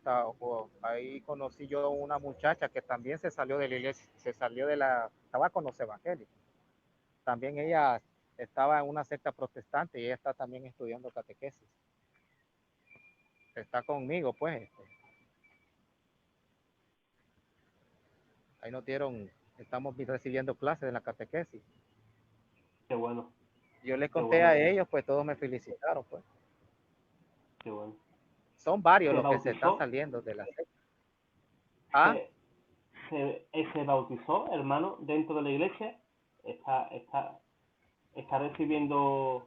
Speaker 3: ahí conocí yo una muchacha que también se salió de la iglesia, estaba con los evangélicos. También ella estaba en una secta protestante y ella está también estudiando catequesis. Está conmigo, pues. Ahí estamos recibiendo clases de la catequesis.
Speaker 2: Qué bueno,
Speaker 3: Yo les
Speaker 2: qué
Speaker 3: conté
Speaker 2: bueno,
Speaker 3: a ellos, pues todos me felicitaron, pues.
Speaker 2: qué bueno.
Speaker 3: Son varios
Speaker 2: Se
Speaker 3: los que se están
Speaker 2: bautizó,
Speaker 3: saliendo de la secta. Ah,
Speaker 2: se, se bautizó, hermano, dentro de la iglesia, está, está, está recibiendo.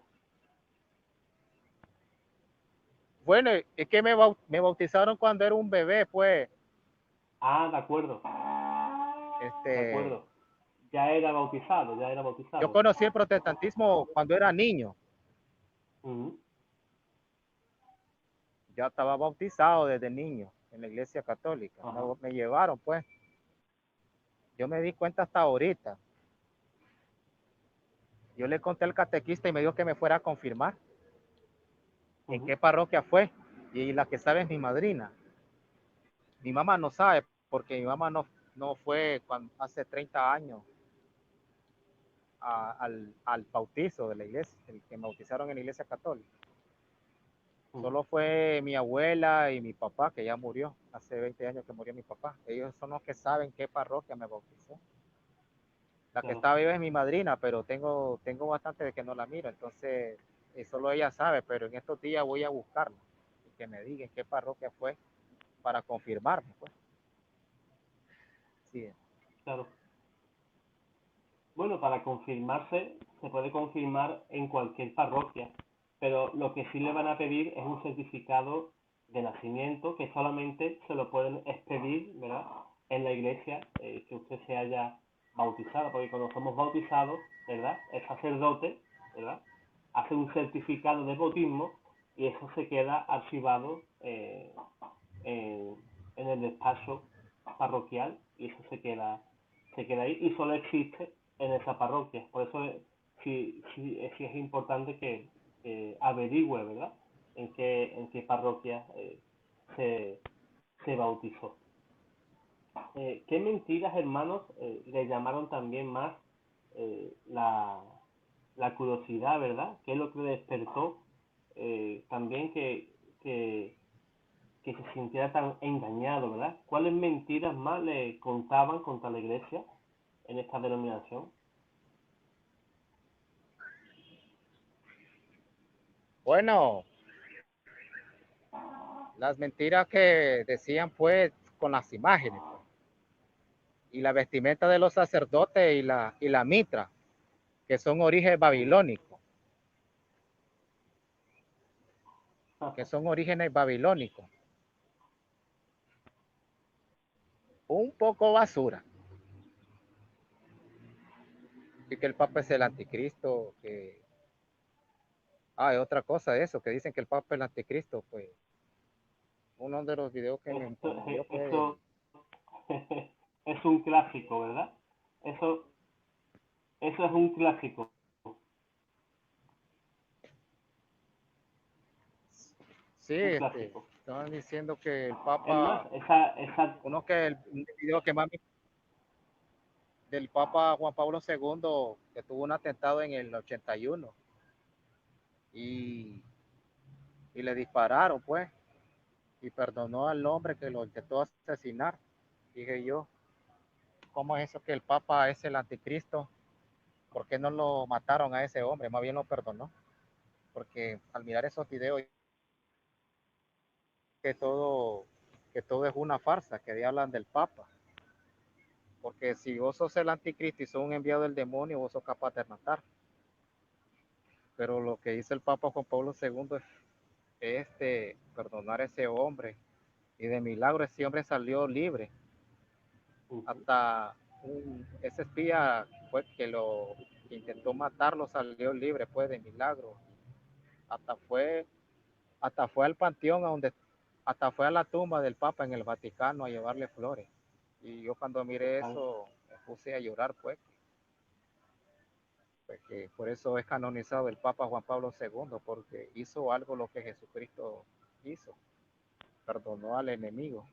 Speaker 3: bueno, es que me bautizaron cuando era un bebé, pues.
Speaker 2: Ah, de
Speaker 3: Este,
Speaker 2: acuerdo. Ya era bautizado, ya era
Speaker 3: yo
Speaker 2: bautizado.
Speaker 3: conocí el protestantismo cuando era niño.
Speaker 2: Ujú.
Speaker 3: Ya estaba bautizado desde niño en la iglesia católica.
Speaker 2: Ajá.
Speaker 3: Me llevaron, pues. Yo me di cuenta hasta ahorita. Yo le conté al catequista y me dijo que me fuera a confirmar en
Speaker 2: Ujú.
Speaker 3: qué parroquia fue. Y la que sabe es mi madrina. Mi mamá no sabe porque mi mamá no fue hace 30 años al bautizo de la iglesia, el que me bautizaron en la iglesia católica.
Speaker 2: Ujú.
Speaker 3: Solo fue mi abuela y mi papá, que ya murió. Hace 20 años que murió mi papá. Ellos son los que saben qué parroquia me bautizó. La que
Speaker 2: Claro,
Speaker 3: está viva es mi madrina, pero tengo bastante de que no la miro. Entonces, solo ella sabe, pero en estos días voy a buscarla. Y que me digan qué parroquia fue para confirmarme, pues. Sí.
Speaker 2: claro. Bueno, para confirmarse, se puede confirmar en cualquier parroquia, pero lo que sí le van a pedir es un certificado de nacimiento que solamente se lo pueden expedir, ¿verdad? En la iglesia que usted se haya bautizado, porque cuando somos bautizados, ¿verdad? El sacerdote, ¿verdad? Hace un certificado de bautismo y eso se queda archivado en, en el despacho parroquial y eso se queda ahí y solo existe en esa parroquia. Por eso sí es importante que averigüe, ¿verdad? En qué parroquia se, se bautizó. ¿Qué mentiras, hermanos, le llamaron también más la curiosidad, ¿verdad? ¿Qué es lo que le despertó también que se sintiera tan engañado, ¿verdad? ¿Cuáles mentiras más le contaban contra la iglesia en esta denominación?
Speaker 3: Bueno, Las mentiras que decían pues con las imágenes pues, y la vestimenta de los sacerdotes y la mitra, que son origen babilónico, que son orígenes babilónicos. Un poco basura. Y que el Papa es el anticristo, que... Ah, y otra cosa, eso, que dicen que el Papa es el anticristo, pues uno de los videos que me envió fue
Speaker 2: Esto es un clásico, ¿verdad? Eso, eso es un clásico.
Speaker 3: sí,
Speaker 2: Un clásico.
Speaker 3: estaban diciendo que el
Speaker 2: Es más,
Speaker 3: Papa, uno que el video que más del Papa Juan Pablo II, que tuvo un atentado en el 81 y, y le dispararon, pues, y perdonó al hombre que lo intentó asesinar. Dije yo, ¿cómo es eso que el Papa es el anticristo? ¿Por qué no lo mataron a ese hombre? Más bien lo perdonó. Porque al mirar esos videos, que todo, que todo es una farsa, que hablan del Papa. Porque si vos sos el anticristo y sos un enviado del demonio, vos sos capaz de matar. Pero lo que hizo el Papa Juan Pablo II es perdonar a ese hombre. Y de milagro ese hombre salió libre. Hasta ese espía fue que intentó matarlo, salió libre, pues, de milagro. Hasta fue, hasta fue al panteón hasta fue a la tumba del Papa en el Vaticano a llevarle flores. Y yo cuando miré eso me puse a llorar, pues que por eso es canonizado el Papa Juan Pablo II, porque hizo algo lo que Jesucristo hizo, perdonó al enemigo.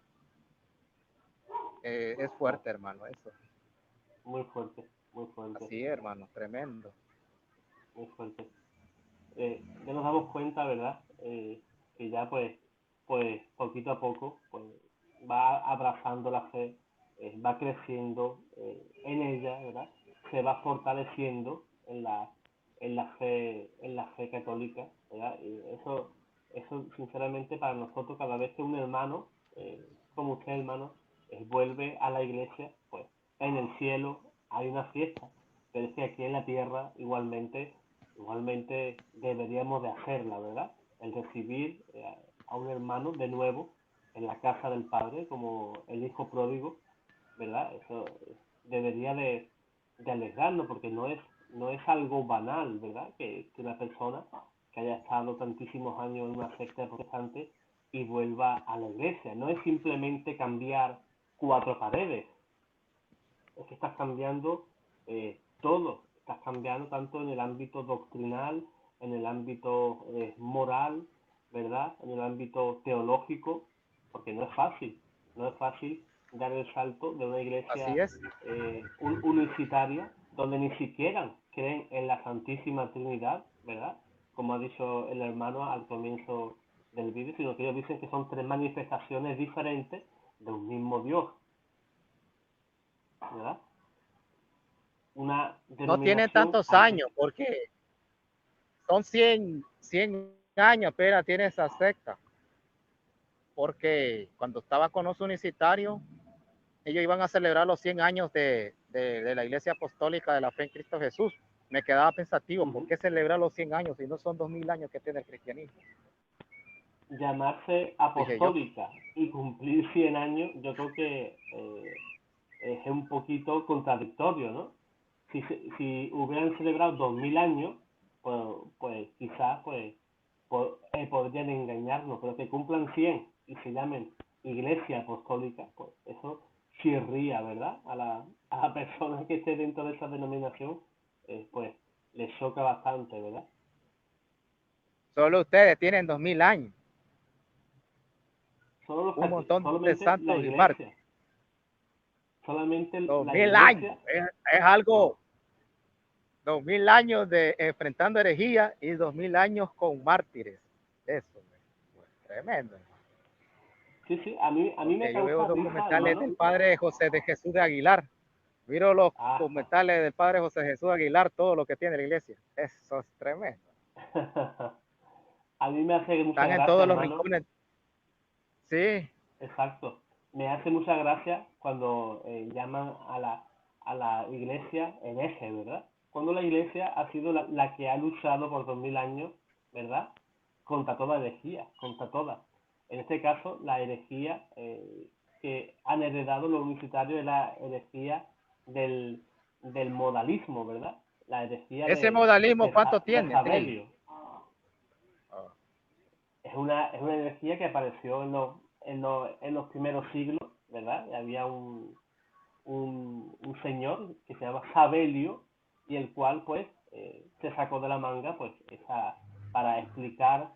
Speaker 3: Es fuerte, hermano, eso.
Speaker 2: Muy fuerte, muy fuerte.
Speaker 3: Así, hermano, tremendo.
Speaker 2: Muy fuerte. Ya nos damos cuenta, ¿verdad? Que ya pues poquito a poco pues va abrazando la fe, va creciendo en ella, ¿verdad? Se va fortaleciendo en la fe católica, ¿verdad? Y eso sinceramente para nosotros cada vez que un hermano, como usted hermano, vuelve a la iglesia, pues en el cielo hay una fiesta, pero es que aquí en la tierra igualmente deberíamos de hacerla, ¿verdad? El recibir a un hermano de nuevo en la casa del Padre, como el hijo pródigo, ¿verdad? Eso debería de alegrarnos, porque no es algo banal, ¿verdad? Que una persona que haya estado tantísimos años en una secta protestante y vuelva a la iglesia. No es simplemente cambiar cuatro paredes, es que estás cambiando todo, estás cambiando tanto en el ámbito doctrinal, en el ámbito moral, ¿verdad? En el ámbito teológico, porque no es fácil dar el salto de una
Speaker 3: Así
Speaker 2: iglesia
Speaker 3: es.
Speaker 2: unicitaria, donde ni siquiera creen en la Santísima Trinidad, ¿verdad? Como ha dicho el hermano al comienzo del vídeo, sino que ellos dicen que son tres manifestaciones diferentes de un mismo Dios, ¿verdad? Una
Speaker 3: No tienen
Speaker 2: denominación
Speaker 3: tantos años, porque son 100 años apenas tiene esa secta. Porque cuando estaba con los unicitarios, ellos iban a celebrar los 100 años de la Iglesia Apostólica de la Fe en Cristo Jesús. Me quedaba pensativo, ¿por qué celebrar los 100 años si no son 2000 años que tiene el cristianismo?
Speaker 2: llamarse
Speaker 3: Dije yo.
Speaker 2: apostólica y cumplir 100 años, yo creo que es un poquito contradictorio, ¿no? Si hubieran celebrado 2000 años, pues quizás podrían engañarnos, pero que cumplan 100 y se llamen Iglesia Apostólica, pues eso chirría, ¿verdad? A la persona que esté dentro de esa denominación, pues le choca bastante, ¿verdad?
Speaker 3: Solo ustedes tienen 2000 años.
Speaker 2: Solo
Speaker 3: Un montón de
Speaker 2: solamente la
Speaker 3: santos y mártires.
Speaker 2: iglesia, solamente la
Speaker 3: 2000 años.
Speaker 2: iglesia.
Speaker 3: Es algo, 2000 años de enfrentando herejía y 2000 años con mártires. Eso, pues, tremendo.
Speaker 2: Sí, sí, a mí me
Speaker 3: Porque yo veo
Speaker 2: causa risa,
Speaker 3: documentales
Speaker 2: hermano.
Speaker 3: del padre José de Jesús de Aguilar. Miro los
Speaker 2: Ah,
Speaker 3: documentales del padre José Jesús de Aguilar, todo lo que tiene la iglesia. Eso es tremendo.
Speaker 2: a mí me hace mucha
Speaker 3: Están en
Speaker 2: gracia,
Speaker 3: todos los
Speaker 2: hermano.
Speaker 3: rincones. Sí,
Speaker 2: Exacto. Me hace mucha gracia cuando llaman a la iglesia hereje, ¿verdad? Cuando la iglesia ha sido la que ha luchado por 2000 años, ¿verdad? Contra toda herejía, contra toda. En este caso, la herejía que han heredado los universitarios es la herejía del, del modalismo, ¿verdad? La herejía
Speaker 3: ese modalismo, ¿cuánto
Speaker 2: de
Speaker 3: tiene, Trey?
Speaker 2: Sabelio. Es una energía que apareció en los primeros siglos, ¿verdad? Y había un señor que se llama Sabelio y el cual pues se sacó de la manga pues esa para explicar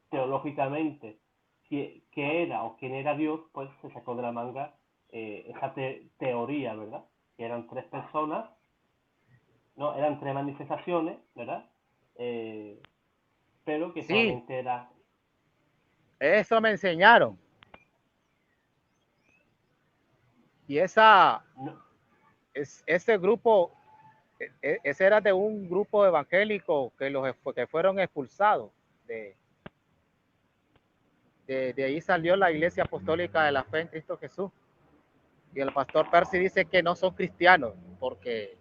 Speaker 2: teológicamente qué era o quién era Dios, pues se sacó de la manga esa teoría, ¿verdad? Que eran tres personas, no, eran tres manifestaciones, ¿verdad? Eh, pero que
Speaker 3: Sí,
Speaker 2: solamente era...
Speaker 3: eso me enseñaron. Y esa,
Speaker 2: No,
Speaker 3: ese grupo, ese era de un grupo evangélico que fueron expulsados. De, de ahí salió la Iglesia Apostólica de la Fe en Cristo Jesús. Y el pastor Percy dice que no son cristianos, porque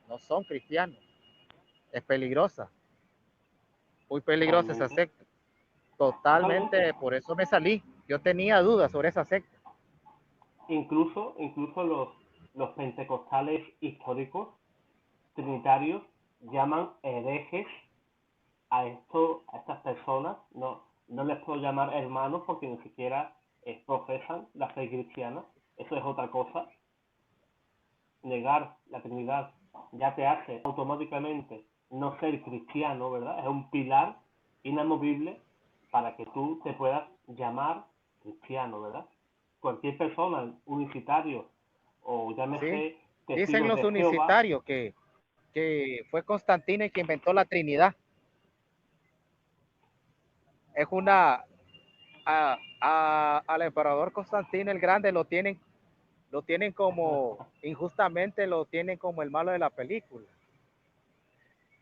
Speaker 3: no son cristianos. Es peligrosa, muy peligrosa esa
Speaker 2: totalmente.
Speaker 3: secta. Totalmente,
Speaker 2: Totalmente.
Speaker 3: por eso me salí. Yo tenía dudas sobre esa secta.
Speaker 2: Incluso los pentecostales históricos, trinitarios, llaman herejes a estas personas. No, no les puedo llamar hermanos porque ni siquiera profesan la fe cristiana. Eso es otra cosa. Negar la Trinidad ya te hace automáticamente no ser cristiano, ¿verdad? Es un pilar inamovible para que tú te puedas llamar cristiano, ¿verdad? Cualquier persona, unicitario o
Speaker 3: ¿Sí?
Speaker 2: llámese
Speaker 3: Dicen
Speaker 2: testigos
Speaker 3: los
Speaker 2: de Jehová,
Speaker 3: unicitarios que fue Constantino el que inventó la Trinidad. Es una, al emperador Constantino el Grande lo tienen como, injustamente lo tienen como el malo de la película.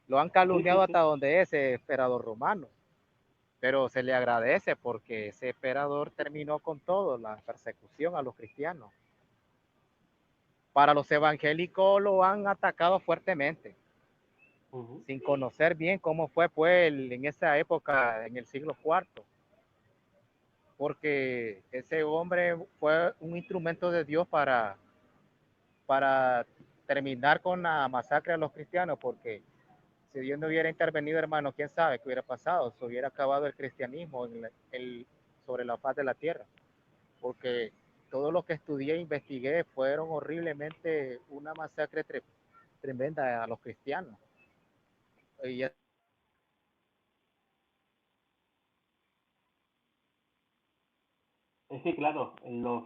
Speaker 3: Lo han
Speaker 2: sí,
Speaker 3: calumniado
Speaker 2: sí,
Speaker 3: hasta
Speaker 2: sí,
Speaker 3: donde es el emperador romano, pero se le agradece porque ese emperador terminó con todo, la persecución a los cristianos. Para los evangélicos lo han atacado fuertemente, sin conocer bien cómo fue pues en esa época, en el siglo IV, porque ese hombre fue un instrumento de Dios para terminar con la masacre a los cristianos, porque si Dios no hubiera intervenido, hermano, quién sabe qué hubiera pasado, se hubiera acabado el cristianismo sobre la faz de la tierra, porque todo lo que estudié e investigué fueron horriblemente una masacre tremenda a los cristianos. Y
Speaker 2: es que claro, en los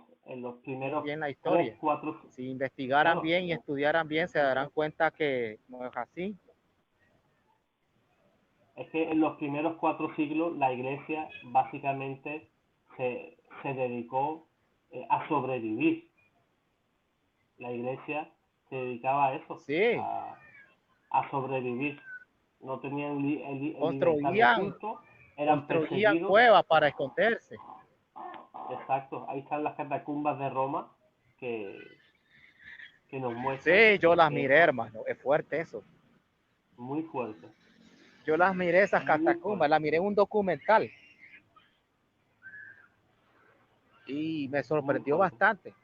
Speaker 2: primeros
Speaker 3: bien la
Speaker 2: tres,
Speaker 3: historia.
Speaker 2: cuatro,
Speaker 3: Si investigaran
Speaker 2: claro,
Speaker 3: bien y estudiaran bien, se darán cuenta que no es así.
Speaker 2: es que en los primeros 4 siglos la iglesia básicamente se dedicó a sobrevivir. La iglesia se dedicaba a eso,
Speaker 3: Sí,
Speaker 2: a sobrevivir. No tenían libertad de
Speaker 3: construían,
Speaker 2: culto, eran
Speaker 3: construían
Speaker 2: perseguidos.
Speaker 3: cuevas para esconderse.
Speaker 2: Exacto, ahí están las catacumbas de Roma que, que nos muestran
Speaker 3: Sí, yo las miré,
Speaker 2: eso,
Speaker 3: hermano, es fuerte eso.
Speaker 2: muy fuerte,
Speaker 3: Yo las miré, esas
Speaker 2: muy
Speaker 3: catacumbas,
Speaker 2: fuerte,
Speaker 3: las miré en un documental y me
Speaker 2: muy
Speaker 3: sorprendió
Speaker 2: fuerte.
Speaker 3: bastante.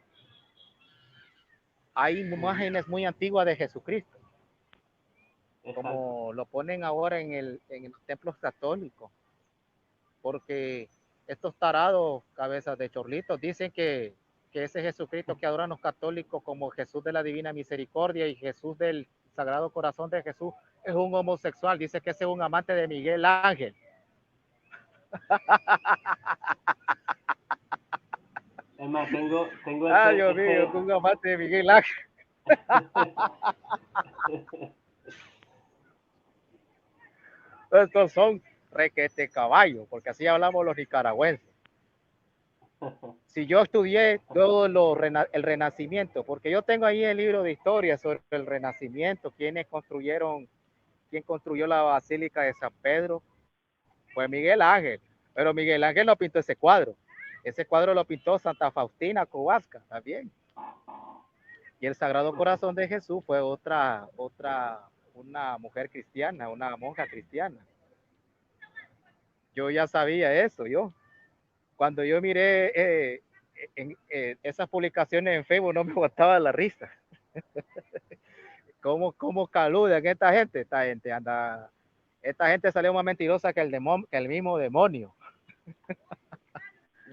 Speaker 3: Hay
Speaker 2: Ujú,
Speaker 3: imágenes muy antiguas de Jesucristo,
Speaker 2: exacto.
Speaker 3: como lo ponen ahora en los templos católicos, porque estos tarados, cabezas de chorlitos, dicen que ese Jesucristo que adoran los católicos como Jesús de la Divina Misericordia y Jesús del Sagrado Corazón de Jesús es un homosexual, dice que ese es un amante de Miguel Ángel.
Speaker 2: Es más, tengo
Speaker 3: Ay, Dios mío, un amante de Miguel Ángel. Estos son requete caballos, porque así hablamos los nicaragüenses. Si yo estudié todo el Renacimiento, porque yo tengo ahí el libro de historia sobre el Renacimiento, quién construyó la Basílica de San Pedro, fue Miguel Ángel. Pero Miguel Ángel no pintó ese cuadro. Ese cuadro lo pintó Santa Faustina Kowalska, también. Y el Sagrado Corazón de Jesús fue una mujer cristiana, una monja cristiana. Yo ya sabía eso, yo. Cuando yo miré esas publicaciones en Facebook no me botaba la risa. ¿Cómo caludan esta gente? Esta gente salió más mentirosa que el mismo demonio.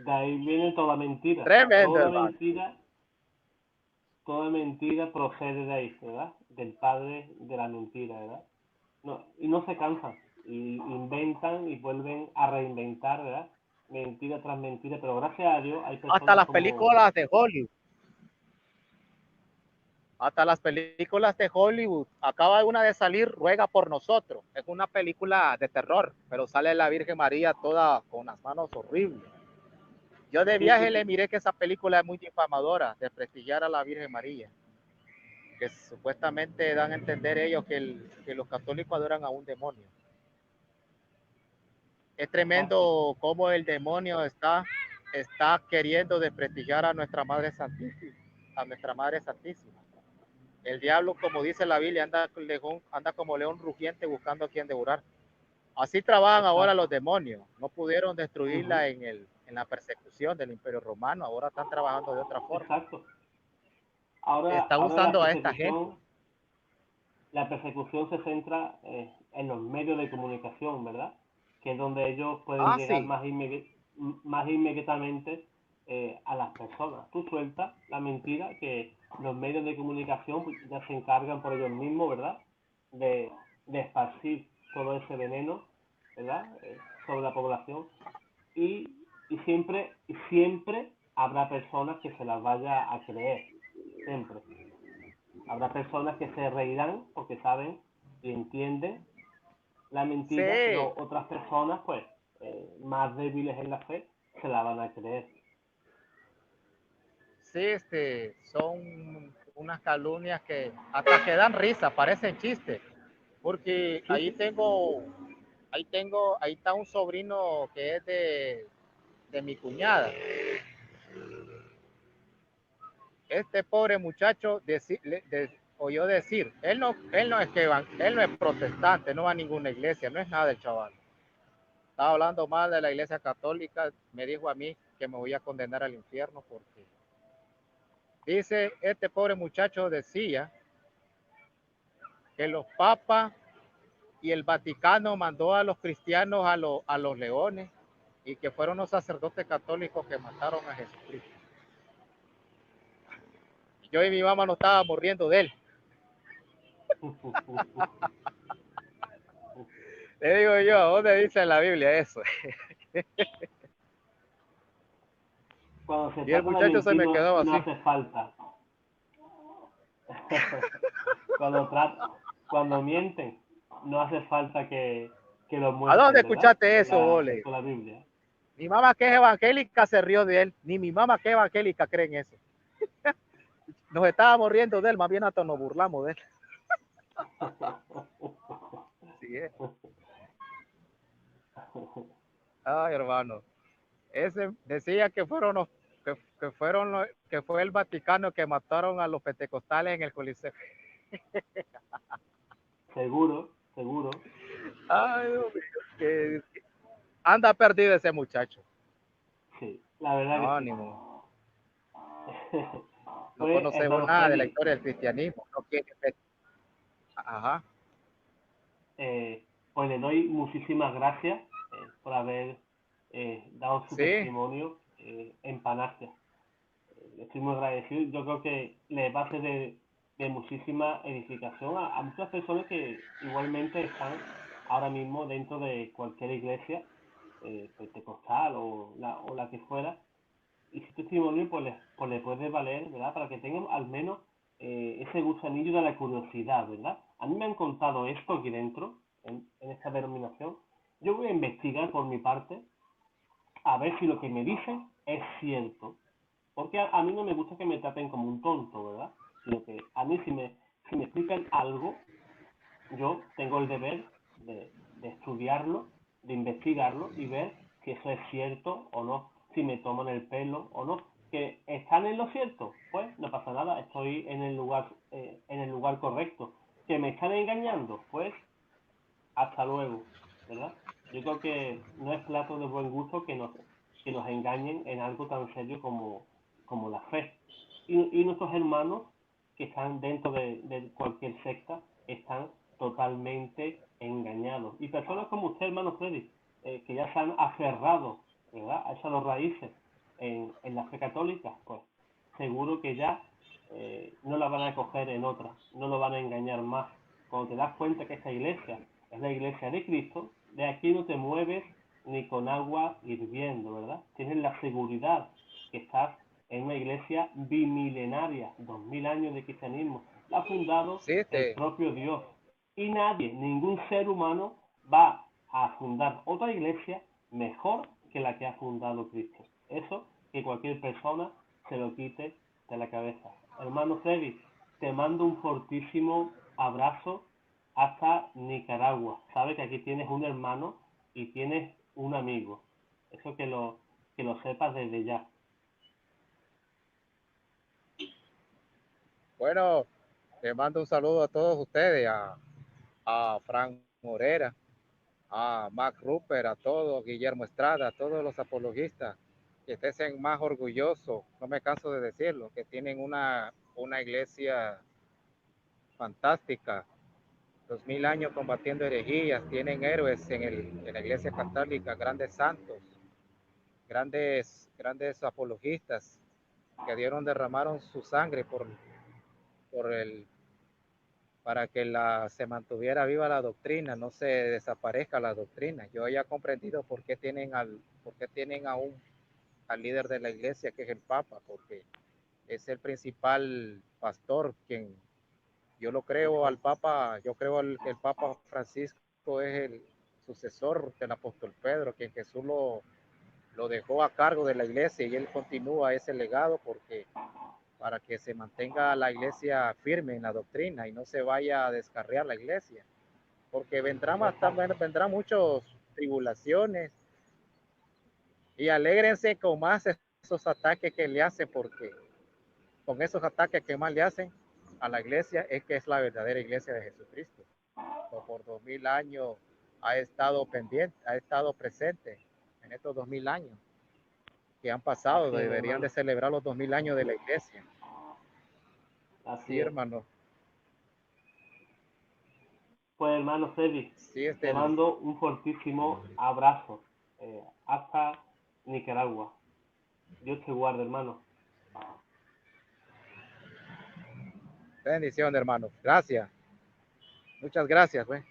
Speaker 2: De ahí viene toda mentira.
Speaker 3: Tremendo, hermano.
Speaker 2: Toda mentira procede de ahí, ¿verdad? Del padre de la mentira, ¿verdad? No, y no se cansan, y inventan y vuelven a reinventar, ¿verdad? Mentira tras mentira, pero gracias a Dios hay
Speaker 3: Hasta
Speaker 2: personas
Speaker 3: las
Speaker 2: como...
Speaker 3: películas de Hollywood. Hasta las películas de Hollywood. Acaba una de salir, Ruega por nosotros. Es una película de terror, pero sale la Virgen María toda con las manos horribles. Yo de viaje le miré que esa película es muy difamadora, de prestigiar a la Virgen María. Que supuestamente dan a entender ellos que los católicos adoran a un demonio. Es tremendo cómo el demonio está queriendo desprestigiar a nuestra Madre Santísima, a nuestra Madre Santísima. El diablo, como dice la Biblia, anda como león rugiente buscando a quien devorar. Así trabajan ahora los demonios. No pudieron destruirla en la persecución del Imperio Romano. Ahora están trabajando de otra forma.
Speaker 2: Exacto. Ahora
Speaker 3: Están usando a esta gente.
Speaker 2: La persecución se centra en los medios de comunicación, ¿verdad? Que es donde ellos pueden llegar
Speaker 3: sí.
Speaker 2: más inmediatamente a las personas. Tú sueltas la mentira que los medios de comunicación pues, ya se encargan por ellos mismos, ¿verdad? De esparcir todo ese veneno, ¿verdad? Sobre la población. Y siempre habrá personas que se las vaya a creer. Siempre. Habrá personas que se reirán porque saben y entienden la mentira,
Speaker 3: Sí.
Speaker 2: pero otras personas, pues, más débiles en la fe, se la van a creer.
Speaker 3: Sí, son unas calumnias que hasta que dan risa, parecen chistes. Porque
Speaker 2: Sí,
Speaker 3: ahí está un sobrino que es de mi cuñada. Este pobre muchacho oyó decir, él no es protestante, no va a ninguna iglesia, no es nada el chaval. Estaba hablando mal de la iglesia católica, me dijo a mí que me voy a condenar al infierno porque dice, este pobre muchacho decía que los papas y el Vaticano mandó a los cristianos a los leones y que fueron los sacerdotes católicos que mataron a Jesucristo. Yo y mi mamá nos estábamos riendo de él. Le digo yo, ¿dónde dice en la Biblia eso?
Speaker 2: Cuando se
Speaker 3: Y el
Speaker 2: trata de
Speaker 3: muchacho se me
Speaker 2: mentir
Speaker 3: quedó así.
Speaker 2: no hace falta. Cuando mienten, no hace falta que lo
Speaker 3: ¿A
Speaker 2: muestren,
Speaker 3: dónde
Speaker 2: ¿verdad?
Speaker 3: escuchaste eso, Ole?
Speaker 2: Con la Biblia.
Speaker 3: Mi mamá que es evangélica se rió de él, ni mi mamá que es evangélica cree en eso. Nos estábamos riendo de él, más bien hasta nos burlamos de él. Sí, Ay, hermano. Ese decía que fue el Vaticano que mataron a los pentecostales en el Coliseo.
Speaker 2: Seguro.
Speaker 3: Ay, Dios mío, que anda perdido ese muchacho.
Speaker 2: Sí, la verdad
Speaker 3: No,
Speaker 2: que
Speaker 3: ni
Speaker 2: sí.
Speaker 3: modo. No
Speaker 2: Pues,
Speaker 3: conocemos
Speaker 2: hermano
Speaker 3: nada de la
Speaker 2: Freddy,
Speaker 3: historia del cristianismo. No quiere... Ajá.
Speaker 2: pues le doy muchísimas gracias por haber dado su
Speaker 3: Sí,
Speaker 2: testimonio en Panasia. Estoy muy agradecido. Yo creo que le va a ser de muchísima edificación a muchas personas que igualmente están ahora mismo dentro de cualquier iglesia pentecostal o la que fuera. Y su testimonio pues le puede valer, ¿verdad? Para que tengan al menos ese gusanillo de la curiosidad, ¿verdad? A mí me han contado esto aquí dentro, en esta denominación. Yo voy a investigar por mi parte a ver si lo que me dicen es cierto. Porque a mí no me gusta que me traten como un tonto, ¿verdad? Sino que a mí si me explican algo, yo tengo el deber de estudiarlo, de investigarlo y ver si eso es cierto o no, si me toman el pelo o no. Que están en lo cierto, pues no pasa nada, estoy en el lugar correcto. Que me están engañando, pues hasta luego, ¿verdad? Yo creo que no es plato de buen gusto que nos engañen en algo tan serio como la fe. Y nuestros hermanos que están dentro de cualquier secta están totalmente engañados. Y personas como usted, hermano Freddy, que ya se han aferrado, ¿verdad?, a esas raíces en la fe católica, pues seguro que ya no la van a coger en otra, no lo van a engañar más. Cuando te das cuenta que esta iglesia es la iglesia de Cristo, de aquí no te mueves ni con agua hirviendo, ¿verdad? Tienes la seguridad que estás en una iglesia bimilenaria, 2000 años de cristianismo, la ha fundado
Speaker 3: Sí,
Speaker 2: el propio Dios. Y nadie, ningún ser humano va a fundar otra iglesia mejor que la que ha fundado Cristo. Eso que cualquier persona se lo quite de la cabeza. Hermano Freddy, te mando un fortísimo abrazo hasta Nicaragua. Sabes que aquí tienes un hermano y tienes un amigo. Eso que lo sepas desde ya.
Speaker 3: bueno, le mando un saludo a todos ustedes, a Frank Morera, a Mac Rupert, a todos, Guillermo Estrada, a todos los apologistas, que estén más orgullosos, no me canso de decirlo, que tienen una iglesia fantástica, 2000 años combatiendo herejías, tienen héroes en la iglesia católica, grandes santos, grandes apologistas que derramaron su sangre por para que se mantuviera viva la doctrina, no se desaparezca la doctrina. Yo ya he comprendido por qué tienen aún al líder de la iglesia, que es el Papa, porque es el principal pastor, quien yo lo creo al Papa, yo creo que el Papa Francisco es el sucesor del apóstol Pedro, quien Jesús lo dejó a cargo de la iglesia y él continúa ese legado para que se mantenga la iglesia firme en la doctrina y no se vaya a descarriar la iglesia, porque vendrán muchas tribulaciones y alégrense con más esos ataques que le hacen, porque con esos ataques que más le hacen a la iglesia es que es la verdadera iglesia de Jesucristo. Por 2000 años ha estado pendiente, ha estado presente en estos 2000 años que han pasado.
Speaker 2: Así es,
Speaker 3: Deberían
Speaker 2: hermano.
Speaker 3: de celebrar los 2000 años de la iglesia.
Speaker 2: Así
Speaker 3: Sí,
Speaker 2: es.
Speaker 3: hermano.
Speaker 2: Pues hermano Freddy,
Speaker 3: Sí,
Speaker 2: te mando un fortísimo abrazo. Hasta Nicaragua. Dios te guarde, hermano.
Speaker 3: bendición, hermano. Gracias. Muchas gracias, güey.